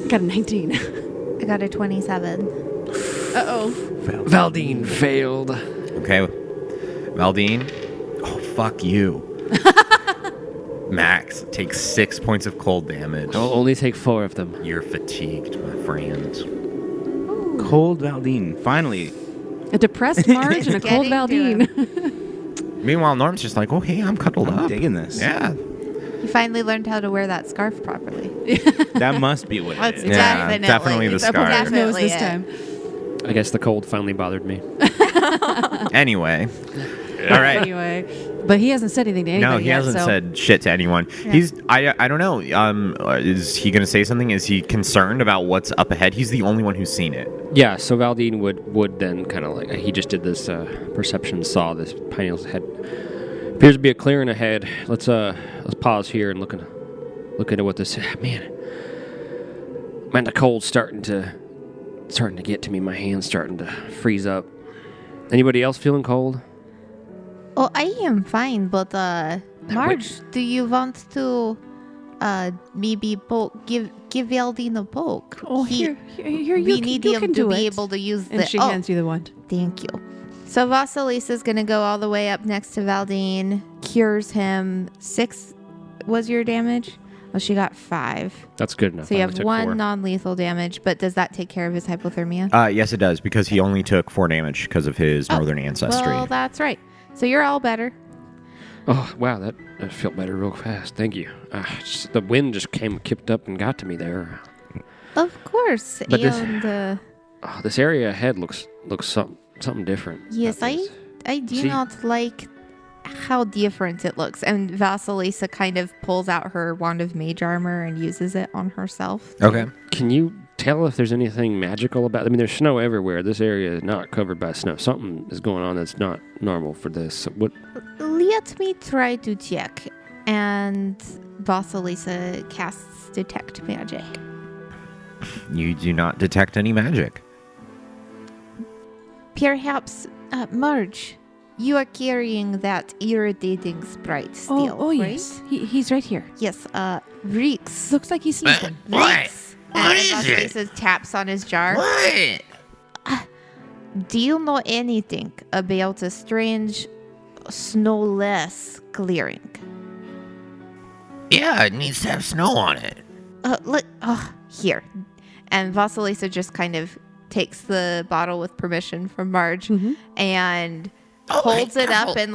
Got a 19. I got a 27. Uh-oh. Valdine failed. Okay. Valdine. Oh, fuck you. Max, take 6 points of cold damage. I'll only take 4 of them. You're fatigued, my friend. Cold Valdine. Finally. A depressed Marge and a cold Getting to Valdine. Meanwhile, Norm's just like, oh, hey, I'm cuddled I'm up. digging this. Yeah. You finally learned how to wear that scarf properly. That must be what it That's is. Yeah, definitely the It's up over scarf. his nose Definitely this it. time. I guess the cold finally bothered me. Anyway. All right. Anyway, but he hasn't said anything to anybody No, he yet, hasn't so. said shit to anyone. He's I don't know. Is he gonna say something? Is he concerned about what's up ahead? He's the only one who's seen it. Yeah, so Valdine would then kind of like, he just did this perception, saw this pine needle's head. Appears to be a clearing ahead. Let's pause here and look into what this. Man, the cold's starting to get to me. My hand's starting to freeze up. Anybody else feeling cold? Oh, I am fine, but Marge, do you want to maybe give Valdine a poke? Oh, here, We need you him can to do be it. able to use And the. she Oh, hands you the wand. thank you. So Vasilisa's gonna go all the way up next to Valdine, cures him. 6 was your damage. Well, she got 5. That's good enough. So you I have only took 1 4. non-lethal damage, but does that take care of his hypothermia? Yes, it does, because he only took 4 damage because of his northern ancestry. Well, that's right. So you're all better. Oh, wow, that felt better real fast. Thank you. The wind just kipped up and got to me there. Of course. But this- and This area ahead looks something different. yes, about this. I do See? not like how different it looks. And Vasilisa kind of pulls out her wand of mage armor and uses it on herself. Okay. Can you tell if there's anything magical about? I mean, there's snow everywhere. This area is not covered by snow. Something is going on that's not normal for this. What? Let me try to check. And Vasilisa casts detect magic. You do not detect any magic. Perhaps, Marge, you are carrying that irritating sprite still, Oh, right? yes. He's right here. Yes, Reeks. Looks like he's sleeping. Reeks. And Vasilisa taps on his jar. What? Do you know anything about a strange snowless clearing? Yeah, it needs to have snow on it. Here. And Vasilisa just kind of takes the bottle with permission from Marge and holds it up and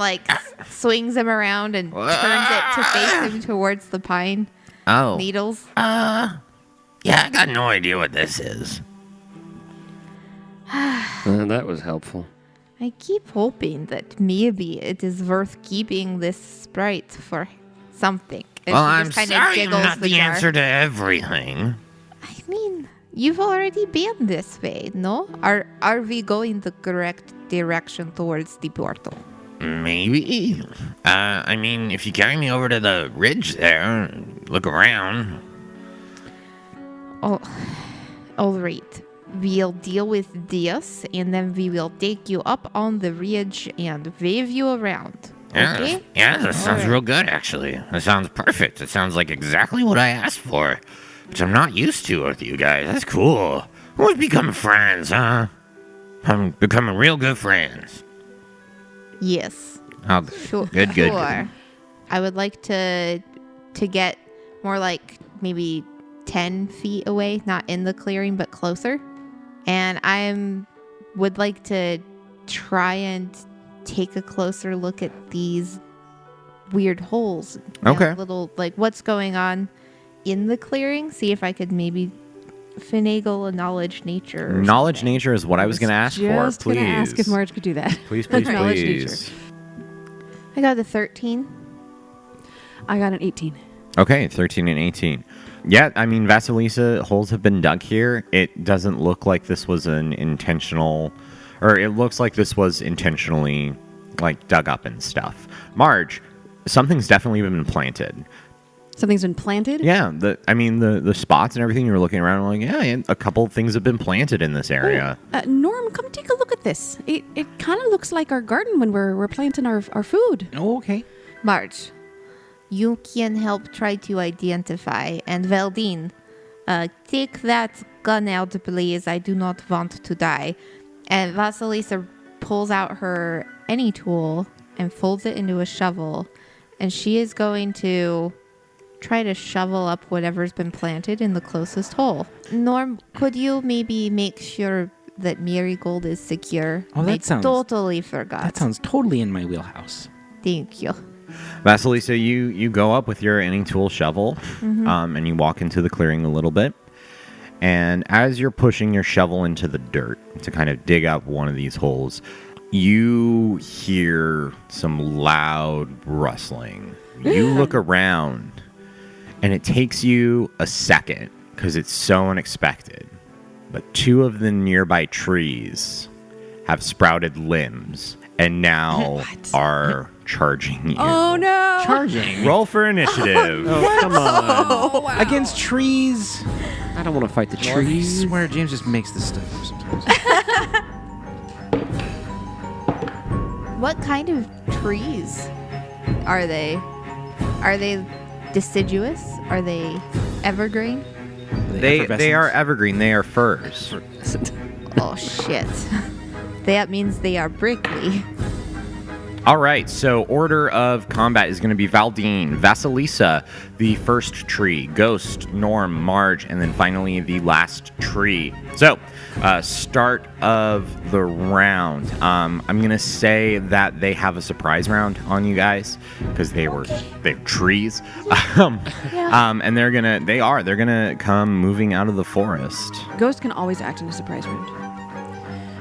swings him around and turns it to face him towards the pine needles. Yeah, I got no idea what this is. That was helpful. I keep hoping that maybe it is worth keeping this sprite for something. And Well, she I'm just kind sorry of I'm jiggles not the jar. answer to everything. I mean, you've already been this way, no? Are we going the correct direction towards the portal? Maybe. I mean, if you carry me over to the ridge there, look around. Oh, all right. We'll deal with this, and then we will take you up on the ridge and wave you around. Okay? Yeah, that sounds real good, actually. That sounds perfect. It sounds like exactly what I asked for, which I'm not used to with you guys. That's cool. We're becoming friends, huh? I'm becoming real good friends. Yes. Oh, Sure. good. Sure. I would like to get more like maybe 10 feet away, not in the clearing, but closer. And would like to try and take a closer look at these weird holes. Okay. Little, like, what's going on in the clearing. See if I could maybe finagle a knowledge nature. Knowledge nature is what I was going to ask for. Just Please. gonna ask if Marge could do that. Please, Knowledge please. I got a 13. I got an 18. Okay, 13 and 18. Yeah, I mean, Vasilisa, holes have been dug here. It doesn't look like this was an intentional, or it looks like this was intentionally, like, dug up and stuff. Marge, something's definitely been planted. Something's been planted? Yeah, the spots and everything, you were looking around and like, yeah, a couple of things have been planted in this area. Norm, come take a look at this. It kind of looks like our garden when we're planting our food. Oh, okay. Marge, you can help try to identify. And Valdine, take that gun out, please. I do not want to die. And Vasilisa pulls out her any tool and folds it into a shovel. And she is going to try to shovel up whatever's been planted in the closest hole. Norm, could you maybe make sure that Marigold is secure? Oh, that sounds... totally forgot. That sounds totally in my wheelhouse. Thank you. Vasilisa, you go up with your any tool shovel, and you walk into the clearing a little bit. And as you're pushing your shovel into the dirt to kind of dig up one of these holes, you hear some loud rustling. You look around, and it takes you a second because it's so unexpected. But two of the nearby trees have sprouted limbs and now are charging you. Oh, no. Charging. Roll for initiative. Oh, come on. Against trees. I don't want to fight the I trees. swear James just makes this stuff up sometimes. What kind of trees are they? Are they deciduous? Are they evergreen? They are evergreen. They are firs. Oh, shit. That means they are prickly. All right, so order of combat is going to be Valdine, Vasilisa, the first tree, Ghost, Norm, Marge, and then finally the last tree. So, start of the round. I'm going to say that they have a surprise round on you guys because they're trees. And they're gonna come moving out of the forest. Ghost can always act in a surprise round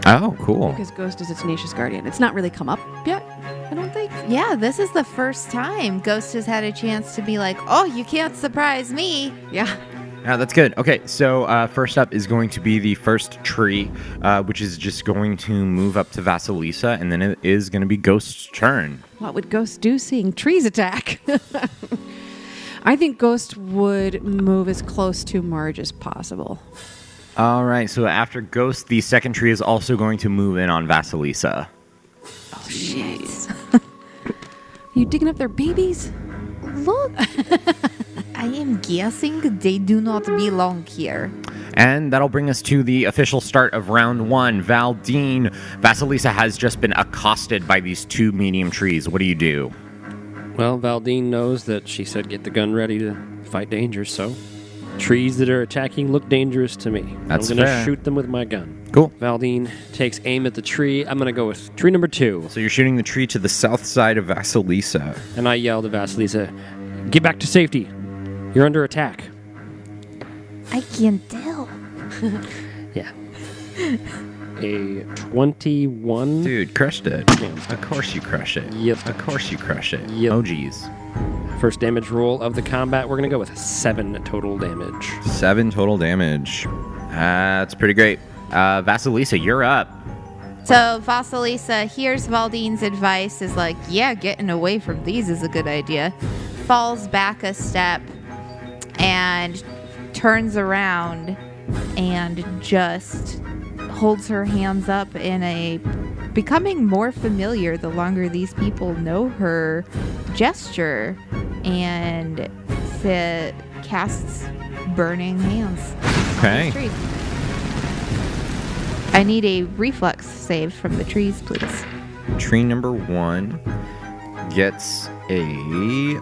Oh, cool. because Ghost is a tenacious guardian. It's not really come up yet, I don't think. Yeah, this is the first time Ghost has had a chance to be like, oh, you can't surprise me. Yeah. Yeah, that's good. Okay, so first up is going to be the first tree, which is just going to move up to Vasilisa, and then it is going to be Ghost's turn. What would Ghost do seeing trees attack? I think Ghost would move as close to Marge as possible. All right, so after Ghost, the second tree is also going to move in on Vasilisa. Oh, shit. You digging up their babies? Look. I am guessing they do not belong here. And that'll bring us to the official start of round one. Valdine, Vasilisa has just been accosted by these two medium trees. What do you do? Well, Valdine knows that she said get the gun ready to fight danger, so trees that are attacking look dangerous to me. That's I'm going fair. to shoot them with my gun. Cool. Valdine takes aim at the tree. I'm going to go with tree number 2. So you're shooting the tree to the south side of Vasilisa. And I yell to Vasilisa, get back to safety. You're under attack. I can tell. Yeah. A 21. Dude, crushed it. Yeah. Of course you crush it. Yep. Of course you crush it. Yep. Oh, geez. First damage roll of the combat. We're going to go with 7 total damage. 7 total damage. That's pretty great. Vasilisa, you're up. So Vasilisa hears Valdine's advice, is like, yeah, getting away from these is a good idea. Falls back a step and turns around and just holds her hands up in a becoming more familiar the longer these people know her gesture, and casts burning hands. Okay. Trees. I need a reflex save from the trees, please. Tree number 1 gets a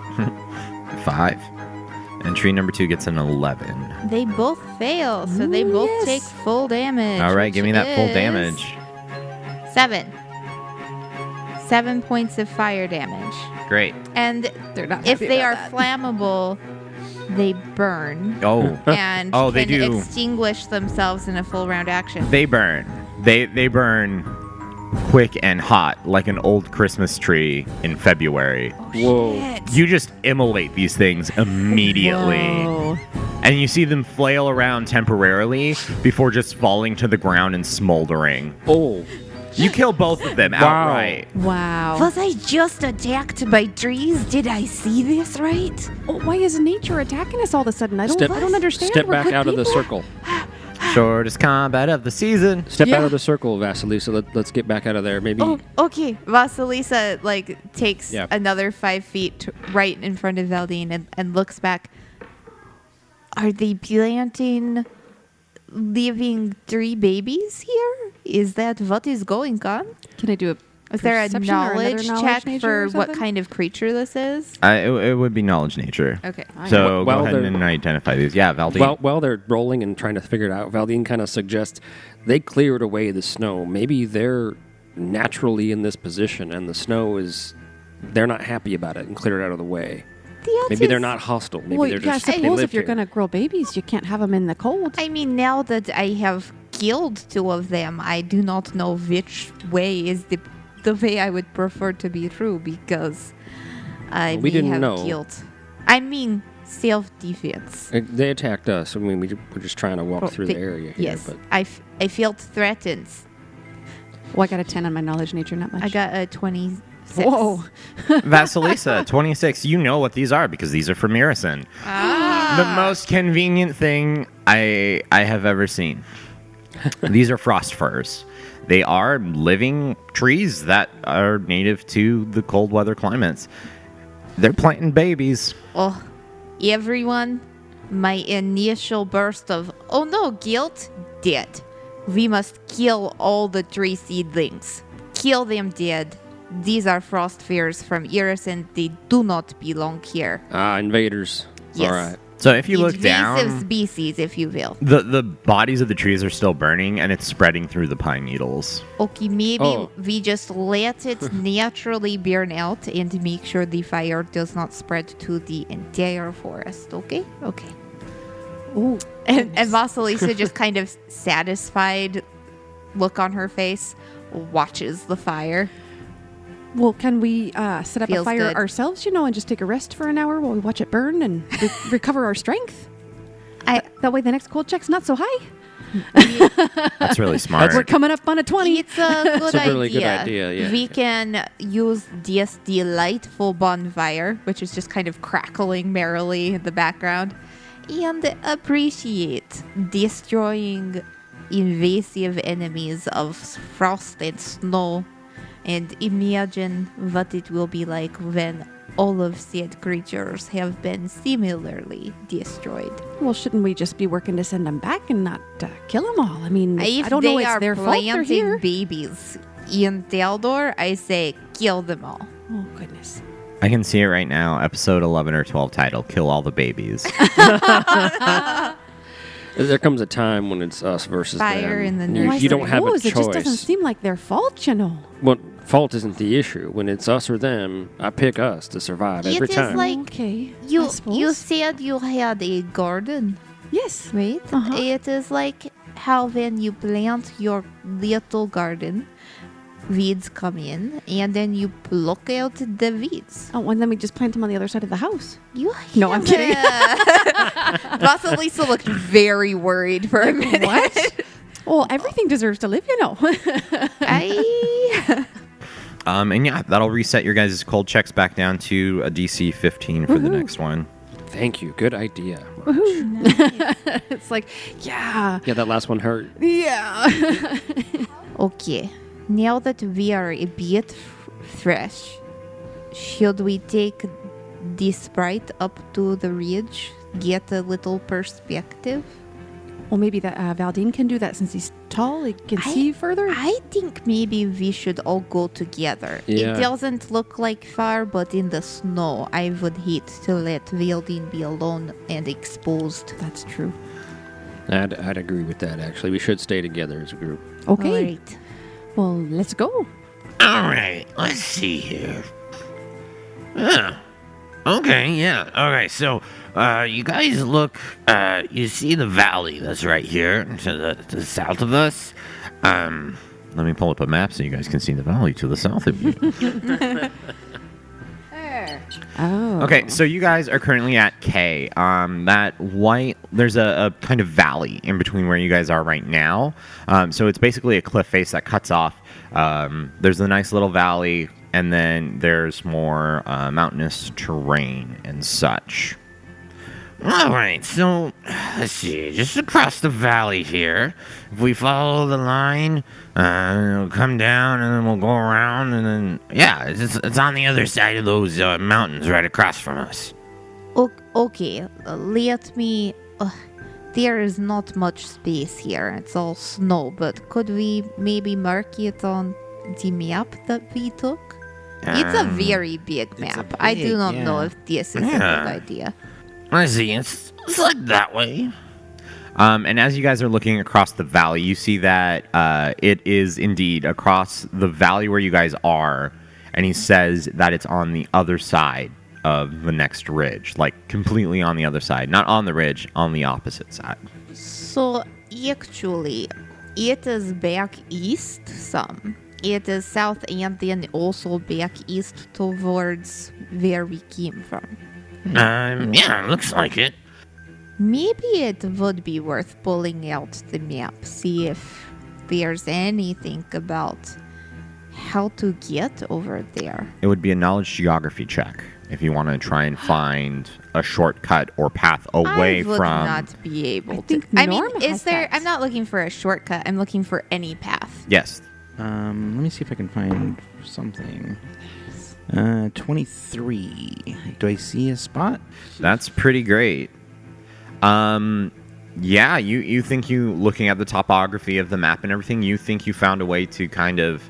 5, and tree number 2 gets an 11. They both fail, so they both take full damage. All right, give me that full is damage. 7. 7 points of fire damage. Great. And They're not if happy they are about that. flammable, they burn Oh, and Oh, they can do. extinguish themselves in a full round action. they burn. They burn quick and hot like an old Christmas tree in February. Whoa. You just immolate these things immediately. Whoa. And you see them flail around temporarily before just falling to the ground and smoldering. Oh. You kill both of them outright. Wow. Was I just attacked by trees? Did I see this right? Oh, why is nature attacking us all of a sudden? I don't understand. Step We're back good out of the people. circle. Shortest combat of the season. Step Yeah. out of the circle, Vasilisa. Let's get back out of there. Maybe. Oh, okay. Vasilisa takes Yeah. another 5 feet right in front of Valdine and looks back. Are they planting leaving 3 babies here? Is that what is going on? Can I do a Is there a perception or another knowledge check nature or for what something? kind of creature this is? It would be knowledge nature. Okay. So Well, go ahead they're- and identify these. Yeah, Valdine. While they're rolling and trying to figure it out, Valdine kind of suggests they cleared away the snow. Maybe they're naturally in this position, and the snow is. They're not happy about it and cleared it out of the way. Maybe they're not hostile. Maybe well, they're yeah, I just. they suppose live if you're here. going to grow babies, you can't have them in the cold. I mean, now that I have killed 2 of them, I do not know which way is the way I would prefer to be true, because I We may didn't have know. killed. I mean, self-defense. They attacked us. I mean, we're just trying to walk Oh, through they- the area here. Yes, But I felt threatened. Oh, I got a 10 on my knowledge nature, not much. I got a 26. Whoa. Vasilisa, 26. You know what these are because these are from Mirison. The most convenient thing I have ever seen. These are frost firs. They are living trees that are native to the cold weather climates. They're planting babies. Oh, everyone, my initial burst of, oh no, guilt, dead. We must kill all the tree seedlings. Kill them dead. These are frost fears from Iris, and they do not belong here. invaders. Yes. All right. So if you look Invasive down, species, if you will. the bodies of the trees are still burning and it's spreading through the pine needles. Okay, maybe Oh. we just let it naturally burn out and make sure the fire does not spread to the entire forest, okay? Okay. Ooh. And Vasilisa, just kind of satisfied look on her face, watches the fire. Well, can we set up a Feels fire good. ourselves, and just take a rest for an hour while we watch it burn and recover our strength? That way the next cold check's not so high. That's really smart. We're coming up on a 20. It's a good It's a idea. really good idea, yeah. We can use this delightful bonfire, which is just kind of crackling merrily in the background, and appreciate destroying invasive enemies of frost and snow, and imagine what it will be like when all of said creatures have been similarly destroyed. Well, shouldn't we just be working to send them back and not kill them all? I mean, If I don't they know it's are their fault they're planting here. babies in Theodore, I say kill them all. Oh, goodness. I can see it right now. Episode 11 or 12 title, Kill All the Babies. There comes a time when it's us versus Fire them. in the You, nursery. you don't have a It just doesn't choice. seem like their fault, Well, fault isn't the issue. When it's us or them, I pick us to survive every It is time. like Okay. I you suppose. said you had a garden, Yes. right? Uh-huh. It is like how when you plant your little garden, weeds come in, and then you pluck out the weeds. Oh, and then we just plant them on the other side of the house. You No, I'm kidding. Vasilisa looked very worried for a minute. What? Well, everything deserves to live, I And yeah, that'll reset your guys' cold checks back down to a DC 15 for the next one. thank you. Good idea. It's like, yeah. Yeah, that last one hurt. Yeah. Okay, now that we are a bit fresh, should we take this sprite up to the ridge, get a little perspective? Well, maybe that Valdine can do that since he's tall. He can see further. I think maybe we should all go together. Yeah. It doesn't look like far, but in the snow, I would hate to let Valdine be alone and exposed. That's true. I'd agree with that, actually. We should stay together as a group. Okay. Alright. Well, let's go. All right, let's see here. Okay, yeah. All right, so you guys look, you see the valley that's right here to the south of us. Let me pull up a map so you guys can see the valley to the south of you. Oh. Okay, so you guys are currently at K. That white, there's a kind of valley in between where you guys are right now. So it's basically a cliff face that cuts off. There's a nice little valley, and then there's more mountainous terrain and such. All right, so let's see, just across the valley here. If we follow the line, it'll come down, and then we'll go around, and then it's on the other side of those mountains right across from us. Okay, let me... there is not much space here. It's all snow, but could we maybe mark it on the map that we took? It's a very big map. I do not know if this is a good idea. I see, it's like that way. And as you guys are looking across the valley, you see that it is indeed across the valley where you guys are, and he says that it's on the other side of the next ridge, like completely on the other side, not on the ridge, on the opposite side. So, actually, it is back east some. It is south and then also back east towards where we came from. Yeah, looks like it. Maybe it would be worth pulling out the map, see if there's anything about how to get over there. It would be a knowledge geography check if you want to try and find a shortcut or path away I would from. not be able to. think I mean, Norm is has there? that. I'm not looking for a shortcut. I'm looking for any path. Yes. Let me see if I can find something. 23. Do I see a spot? That's pretty great. Yeah, you think you, looking at the topography of the map and everything, you think you found a way to kind of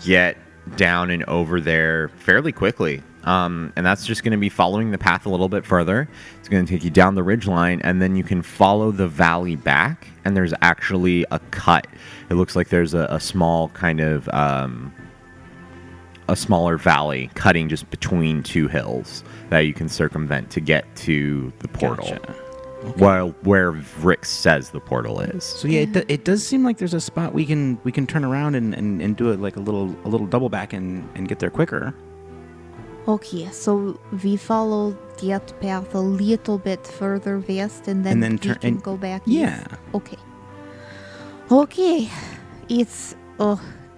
get down and over there fairly quickly. And that's just going to be following the path a little bit further. It's going to take you down the ridgeline, and then you can follow the valley back, and there's actually a cut. It looks like there's a small kind of... a smaller valley cutting just between two hills that you can circumvent to get to the portal. Gotcha. Where Rick says the portal is. So yeah, it does seem like there's a spot we can turn around and do it like a little double back and get there quicker. Okay, so we follow that path a little bit further west, and then we can go back yeah. east. Okay. Okay. It's...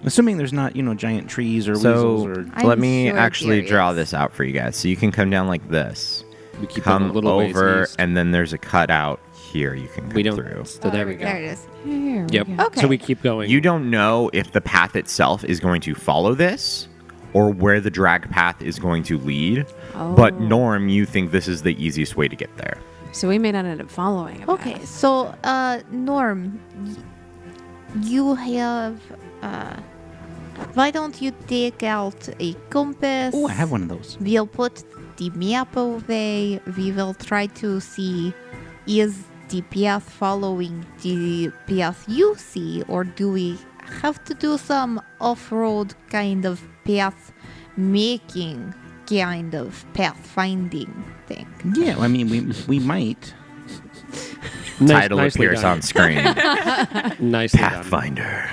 Assuming there's not, giant trees or So weasels or... let I'm me sure actually there draw is. this out for you guys. So you can come down like this. We keep Come going a little ways over, east. and then there's a cutout here you can come We don't. through. So there we go. There it is. Here we Yep. go. Okay. So we keep going. You don't know if the path itself is going to follow this or where the drag path is going to lead. But Oh. Norm, you think this is the easiest way to get there. So we may not end up following it. Okay, so, Norm, you have, why don't you take out a compass? Oh, I have one of those. We'll put the map away. We will try to see, is the path following the path you see, or do we have to do some off-road kind of path making, kind of path finding thing? Yeah, I mean, we might. Title nicely appears done. on screen. Nicely done. Pathfinder.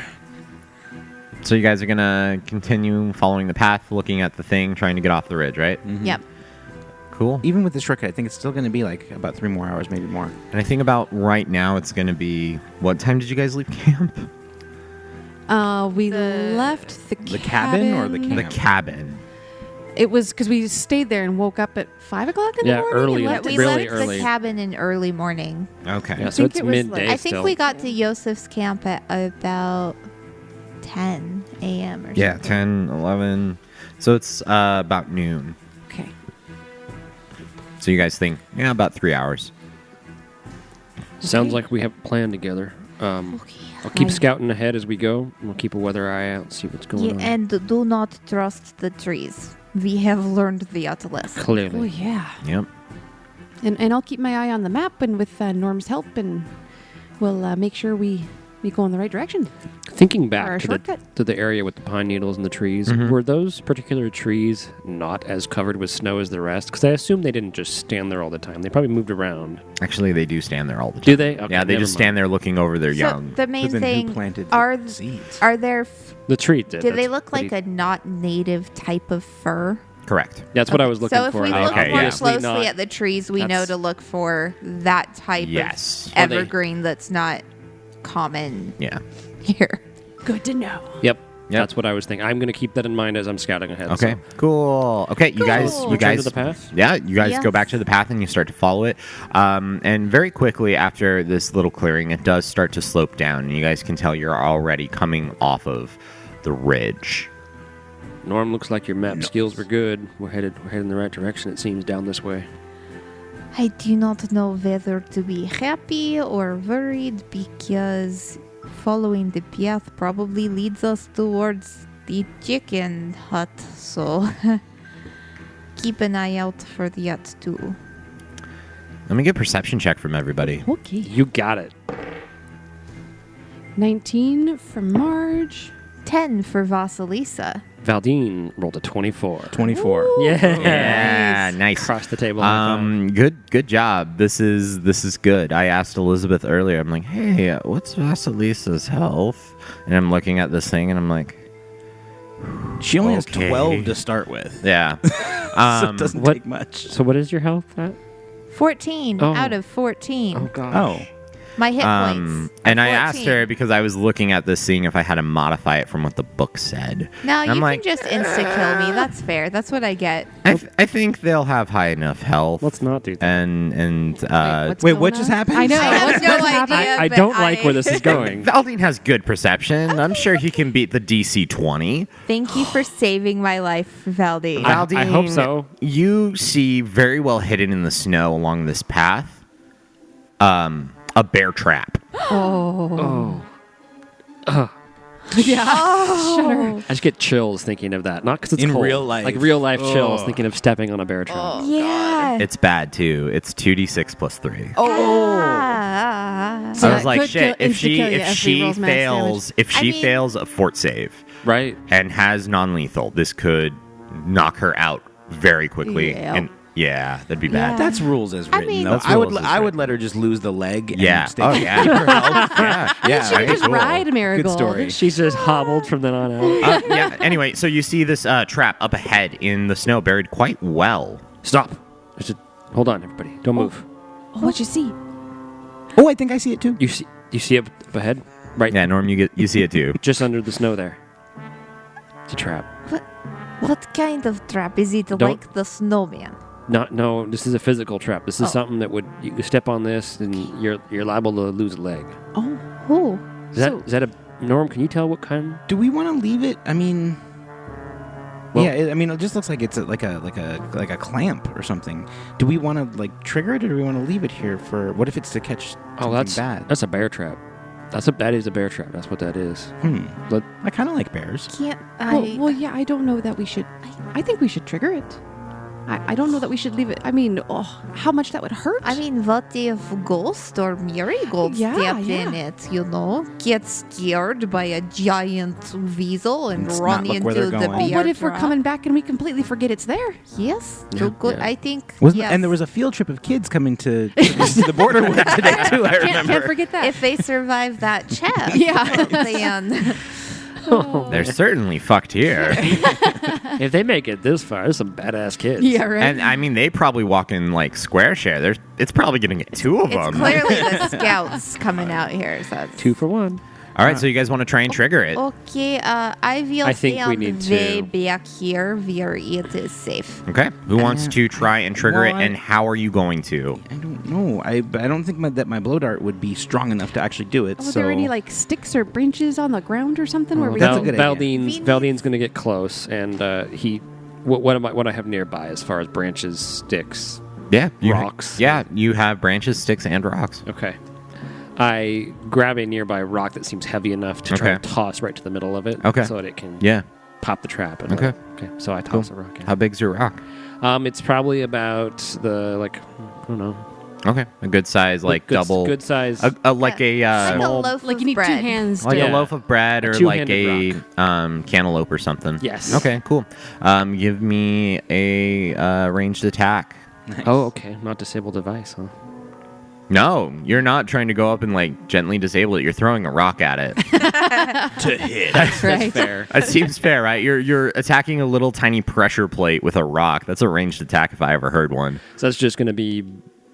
So you guys are gonna continue following the path, looking at the thing, trying to get off the ridge, right? Yep. Cool. Even with the shortcut, I think it's still going to be like about 3 more hours, maybe more. And I think about right now, it's gonna be. What time did you guys leave camp? We left the cabin or the The camp? cabin. it was because we stayed there and woke up at 5 o'clock in the morning. early. And left We at really left early. the cabin in early morning. Okay. Yeah, so think it's it was midday like- I think still. we got to Yosef's camp at about 10 a.m. or Yeah, something. 10, 11. So it's about noon. Okay. So you guys think, about 3 hours. Sounds like we have a plan together. Okay. I'll keep I- scouting ahead as we go. We'll keep a weather eye out and see what's going Yeah, on. and do not trust the trees. We have learned that lesson. Oh, Clearly. yeah. Yep. And I'll keep my eye on the map and with Norm's help, and we'll make sure we go in the right direction. Thinking Or a back shortcut. to the area with the pine needles and the trees, Mhm. were those particular trees not as covered with snow as the rest? Because I assume they didn't just stand there all the time. They probably moved around. Actually, they do stand there all the time. Do they? Okay, Yeah, they never just mind. stand there looking over their So young. the main But then who thing planted are the seeds? are there The tree did. do they That's look what like he- a not native type of fur? Correct. That's what I was looking so if for. we and look Okay, more yeah. obviously closely not- at the trees, we know That's- to look for that type Yes. of Are they- evergreen that's not common Yeah. here. Good to know. Yep. Yep. That's what I was thinking. I'm going to keep that in mind as I'm scouting ahead. Okay. so. Cool. Okay, you guys. Cool. You Return guys. to the path? Yeah, you guys Yes. go back to the path and you start to follow it. And very quickly after this little clearing, it does start to slope down, and you guys can tell you're already coming off of the ridge. Norm, looks like your map skills were good. We're headed in the right direction. It seems down this way. I do not know whether to be happy or worried because following the path probably leads us towards the chicken hut. So keep an eye out for that too. Let me get a perception check from everybody. Okay. You got it. 19 from Marge. 10 for Vasilisa. Valdine rolled a 24. 24. Yeah. Yeah, nice. Across the table. high five. Good job. This is good. I asked Elizabeth earlier. I'm like, hey, what's Vasilisa's health? And I'm looking at this thing, and I'm like, She only has Okay. 12 to start with. yeah. So it doesn't what- take much. So what is your health at? 14 Oh. out of 14. Oh, gosh. Oh. My hit points. And are I asked 14. her because I was looking at this, seeing if I had to modify it from what the book said. No, And you I'm can like, just insta-kill me. That's fair. That's what I get. I think they'll have high enough health. Let's not do that. And What's Wait, going what just on? happened? I know. I have What's no happening? idea. I but don't like where this is going. Valdine has good perception. I'm sure he can beat the DC 20. Thank you for saving my life, Valdi. I hope so. You see very well hidden in the snow along this path, a bear trap. Oh. Yeah. Shudder. I just get chills thinking of that. Not because it's In cold. real life. Like real life chills Oh. thinking of stepping on a bear trap. Yeah. It's bad too. It's 2d6 plus 3. Ah. So I was that like, could shit. kill- If she insta-kill you if if he she rolls max fails, if I she mean- fails a fort save Right? and has non-lethal, this could knock her out very quickly. Yeah. And yeah, that'd be bad. Yeah. That's rules as written, mean- though. That's I would rules as I would written. let her just lose the leg. And Yeah. stay Oh yeah. yeah. Yeah. She could just cool. ride a marigold. Good story. She's just hobbled from then on out. Yeah. Anyway, so you see this trap up ahead in the snow, buried quite well. Stop. Hold on, everybody. Don't move. Oh, what'd you see? Oh, I think I see it too. You see it up ahead? Right. Yeah, Norm, you see it too. Just under the snow there. It's a trap. What kind of trap is it? Don't- Like the snowman? No, this is a physical trap. This is something that you step on this and you're liable to lose a leg. Oh. Is that a Norm? Can you tell what kind? Do we want to leave it? I mean, Well- yeah. I mean, it just looks like it's like a clamp or something. Do we want to like trigger it, or do we want to leave it here for? What if it's to catch something bad? that's a bear trap. That is a bear trap. That's what that is. Let- I kind of like bears. Can't I? Well, yeah, I don't know that we should. I think we should trigger it. I don't know that we should leave it. I mean, how much that would hurt. I mean, what if Ghost or Marigold Yeah, step yeah. in it, get scared by a giant weasel and Let's run not look into where they're the going. bear Oh, what if we're trap? coming back and we completely forget it's there? Yes, Yeah, so good. yeah. I think. Wasn't yes. and there was a field trip of kids coming to the Borderwood today too. I remember. Can't forget that. If they survive that chest, Yeah. then They're certainly fucked here. if they make it this far, there's some badass kids. yeah, right. And I mean, they probably walk in like square share. It's probably going to get two of it's them. clearly the scouts coming out here. So it's- 2 for 1. All right, so you guys want to try and trigger it? Okay, I will I think we stand need way to. back here where it is safe. Okay. Who wants to try and trigger it, well, and how are you going to? I don't know. I don't think that my blow dart would be strong enough to actually do it. Are so there any like sticks or branches on the ground or something where we that's can a good idea. Valdine's going to get close, and what I have nearby as far as branches, sticks. Yeah. Rocks. Yeah, you have branches, sticks, and rocks. Okay. I grab a nearby rock that seems heavy enough to try Okay. to toss right to the middle of it. Okay. So that it can Yeah. pop the trap. And Okay. Okay. So I toss a rock in. How big's your rock? It's probably about I don't know. Okay. A good size, like good, double. Good size. like a Like a small- loaf like of you need bread. 2 hands. like Yeah. a loaf of bread A or like a two-handed cantaloupe or something. Yes. Okay. Cool. Give me a ranged attack. Oh, okay. Not disable device, huh? No, you're not trying to go up and like gently disable it. You're throwing a rock at it. to hit. That's right. That's fair. That seems fair, right? You're attacking a little tiny pressure plate with a rock. That's a ranged attack if I ever heard one. So that's just going to be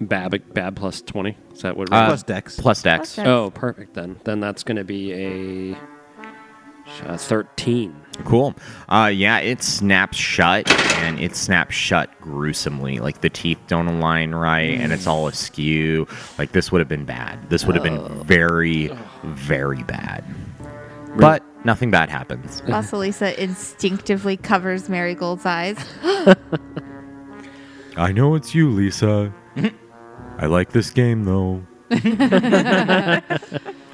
Bab plus 20. Is that what? Plus dex. Plus dex. Plus dex. Oh, perfect then. Then that's going to be a 13. Cool. Yeah, it snaps shut, and it snaps shut gruesomely. Like the teeth don't align right, and it's all askew. Like this would have been bad. This would have been very, very bad. But nothing bad happens. Vasilisa instinctively covers Marigold's eyes. I know it's you, Lisa. I like this game, though.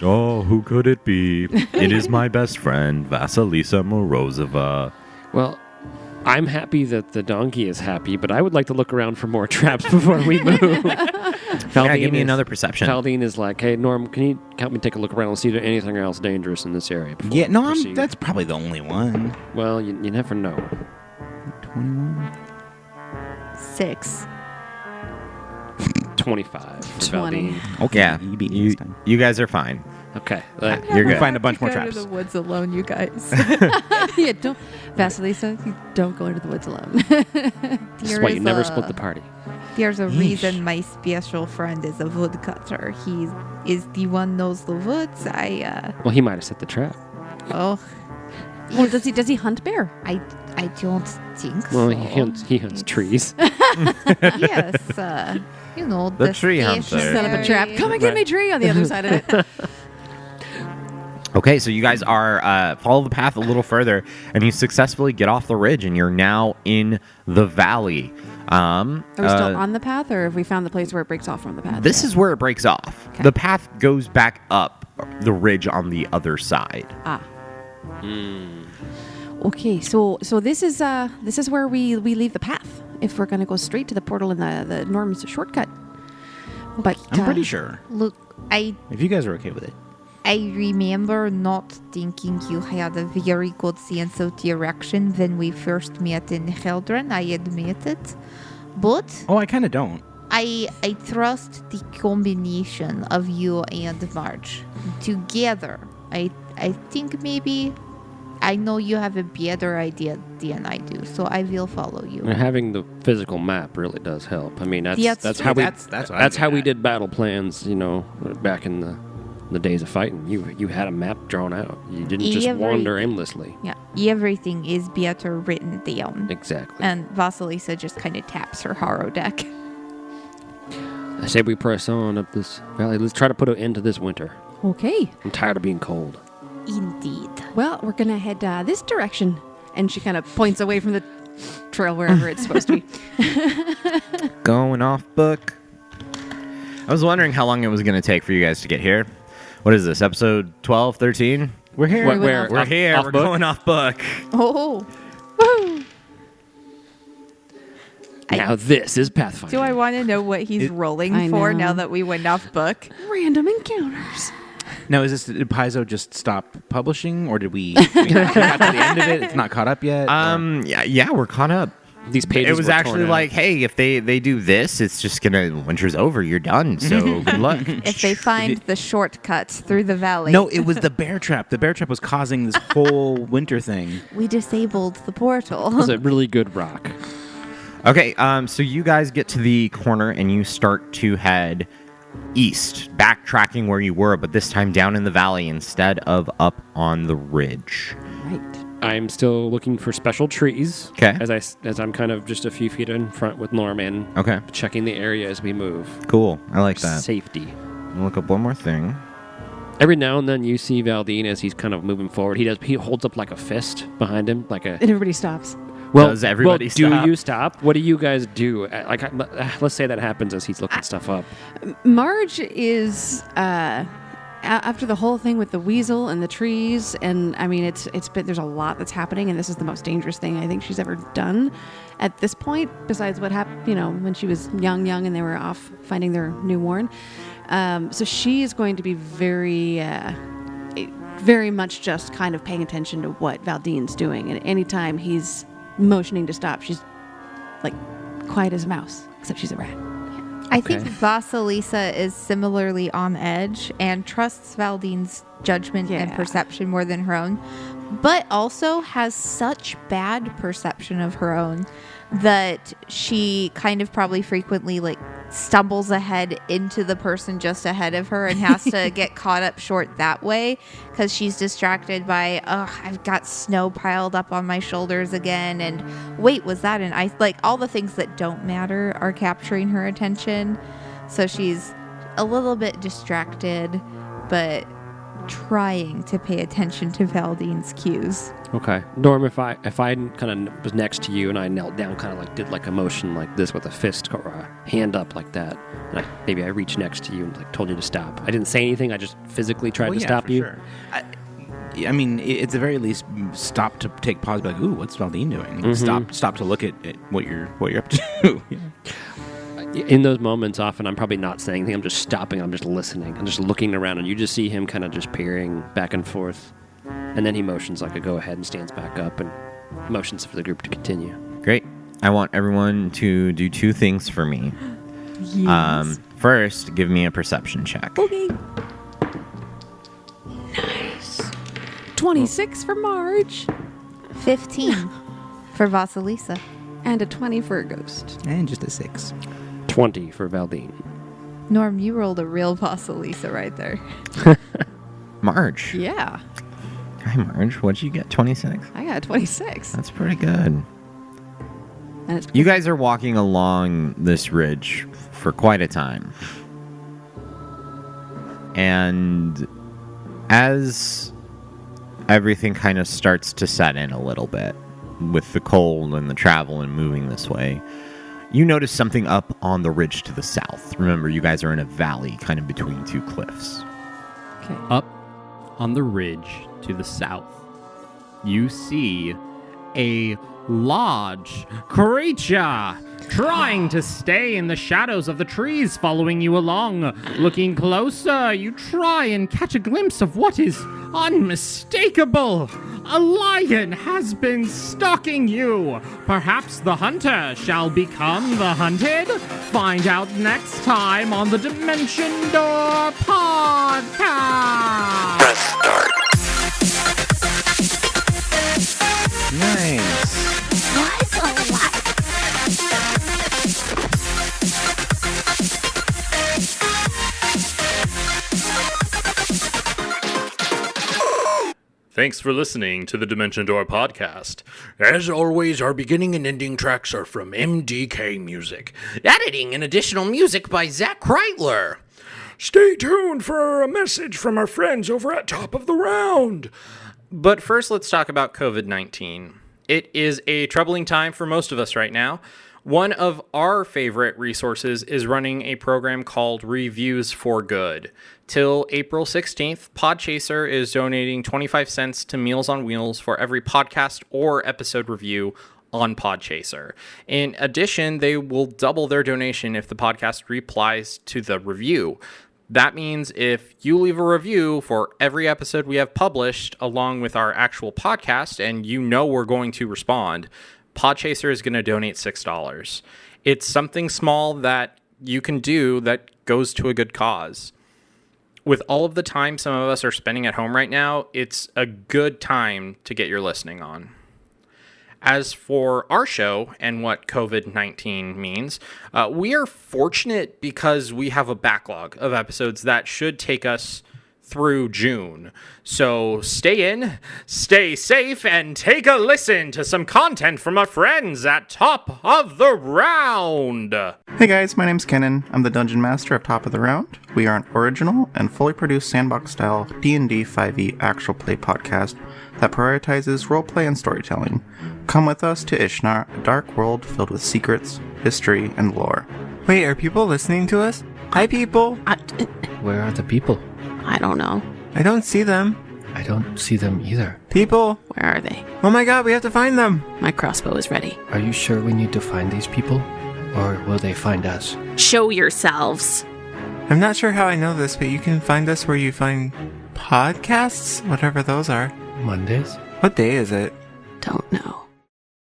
Oh, who could it be? It is my best friend, Vasilisa Morozova. Well, I'm happy that the donkey is happy, but I would like to look around for more traps before we move. Yeah, give me another perception. Valdine is like, hey, Norm, can you help me take a look around and see if there's anything else dangerous in this area? before Yeah, we no, proceed?" that's probably the only one. Well, you never know. 21. 6. 25 for 20. Valdine. Okay, Yeah, you beat me this time. you guys are fine. Okay. You're good. Find a bunch more Go traps. to the woods alone, you guys. Yeah, don't, Vasilisa, you don't go into the woods alone. That's why you never split the party. There's a reason my special friend is a woodcutter. He is the one knows the woods. Well, he might have set the trap. Oh, Well, does he hunt bear? I don't think Well, so. he hunts trees. Yes, you know The tree hunter. Set up a trap. Come and get me tree on the other side of it. Okay, so you guys are follow the path a little further, and you successfully get off the ridge, and you're now in the valley. Are we still on the path, or have we found the place where it breaks off from the path? This is where it breaks off. Okay. The path goes back up the ridge on the other side. Ah. Okay, so this is where we leave the path if we're gonna go straight to the portal in the Norm's shortcut. But I'm pretty sure. Look, If you guys are okay with it. I remember not thinking you had a very good sense of direction when we first met in Heldren. I admit it, but Oh, I kind of don't. I trust the combination of you and Marge together. I think maybe I know you have a better idea than I do, so I will follow you. And having the physical map really does help. I mean, that's That's how we That's what I'm that's how good we at. did battle plans. Back in the days of fighting, you had a map drawn out. You didn't just wander aimlessly. Yeah, everything is better written down. Exactly. And Vasilisa just kind of taps her Haro deck. I say we press on up this valley. Let's try to put an end to this winter. okay. I'm tired of being cold. Indeed. Well, we're gonna head this direction, and she kind of points away from the trail wherever it's supposed to be. Going off book. I was wondering how long it was going to take for you guys to get here. What is this, episode 12, 13? We're here. What- went where? off- We're Off- here. off We're book? going off book. Oh. Woo! Now this is Pathfinder. Do I want to know what he's rolling I for know. now that we went off book? Random encounters. Now, did Paizo just stop publishing, or did we got to the end of it? It's not caught up yet. Yeah, we're caught up. These pages It was were actually torn out. like, hey, if they do this, it's just gonna winter's over. You're done. So good luck. If they find the shortcut through the valley. No, it was the bear trap. The bear trap was causing this whole winter thing. We disabled the portal. It was a really good rock. Okay, so you guys get to the corner and you start to head east, backtracking where you were, but this time down in the valley instead of up on the ridge. Right. I'm still looking for special trees. Okay. As I'm kind of just a few feet in front with Norman. Okay. Checking the area as we move. Cool. I like that. Safety. I'll look up one more thing. Every now and then you see Valdine as he's kind of moving forward. He holds up like a fist behind him, like a. And everybody stops. Does everybody stop? Do you stop? What do you guys do? Let's say that happens as he's looking stuff up. Marge is after the whole thing with the weasel and the trees, and I mean it's been, there's a lot that's happening, and this is the most dangerous thing I think she's ever done at this point, besides what happened, when she was young and they were off finding their new Warren. So she is going to be very much just kind of paying attention to what Valdine's doing, and anytime he's motioning to stop, she's like quiet as a mouse, except she's a rat. I think Vasilisa is similarly on edge and trusts Valdine's judgment and perception more than her own, but also has such bad perception of her own that she kind of probably frequently stumbles ahead into the person just ahead of her and has to get caught up short that way because she's distracted by, I've got snow piled up on my shoulders again, and wait, was that an ice? All the things that don't matter are capturing her attention. So she's a little bit distracted, but trying to pay attention to Valdine's cues. Okay. Norm, if I kind of was next to you and I knelt down, kind of did a motion like this with a fist or a hand up like that, and maybe I reached next to you and told you to stop. I didn't say anything. I just physically tried to stop you. Sure. I mean, at the very least, stop to take pause. Be like, ooh, what's Valdine doing? Mm-hmm. Stop to look at what you're up to. In those moments, often I'm probably not saying anything. I'm just stopping. I'm just listening. I'm just looking around, and you just see him kind of just peering back and forth. And then he motions like a go ahead and stands back up and motions for the group to continue. Great. I want everyone to do two things for me. Yes. First, give me a perception check. Okay. Nice. 26 for Marge. 15 for Vasilisa. And a 20 for a ghost. And just a 6. 20 for Valdine. Norm, you rolled a real Vasilisa right there. Marge. Yeah. Hi, Marge. What'd you get? 26? I got a 26. That's pretty good. And it's You guys are walking along this ridge for quite a time. And as everything kind of starts to set in a little bit with the cold and the travel and moving this way, you notice something up on the ridge to the south. Remember, you guys are in a valley kind of between two cliffs. okay. Up on the ridge to the south, you see a large creature trying to stay in the shadows of the trees following you along. Looking closer, you try and catch a glimpse of what is unmistakable. A lion has been stalking you. Perhaps the hunter shall become the hunted? Find out next time on the Dimension Door Podcast. Press start. Nice. Thanks for listening to the Dimension Door Podcast. As always, our beginning and ending tracks are from MDK Music. Editing and additional music by Zach Kreitler. Stay tuned for a message from our friends over at Top of the Round. But first, let's talk about COVID-19. It is a troubling time for most of us right now. One of our favorite resources is running a program called Reviews for Good. Till April 16th, Podchaser is donating 25 cents to Meals on Wheels for every podcast or episode review on Podchaser. In addition, they will double their donation if the podcast replies to the review. That means if you leave a review for every episode we have published along with our actual podcast and you know we're going to respond, Podchaser is going to donate $6. It's something small that you can do that goes to a good cause. With all of the time some of us are spending at home right now, it's a good time to get your listening on. As for our show and what COVID-19 means, we are fortunate because we have a backlog of episodes that should take us through June. So stay in, stay safe, and take a listen to some content from our friends at Top of the Round. Hey guys, my name's Kenan. I'm the Dungeon Master of Top of the Round. We are an original and fully produced sandbox-style D&D 5e actual play podcast that prioritizes roleplay and storytelling. Come with us to Ishnar, a dark world filled with secrets, history, and lore. Wait, are people listening to us? Hi, people! Where are the people? I don't know. I don't see them. I don't see them either. People! Where are they? Oh my god, we have to find them! My crossbow is ready. Are you sure we need to find these people? Or will they find us? Show yourselves! I'm not sure how I know this, but you can find us where you find podcasts? Whatever those are. Mondays? What day is it? Don't know.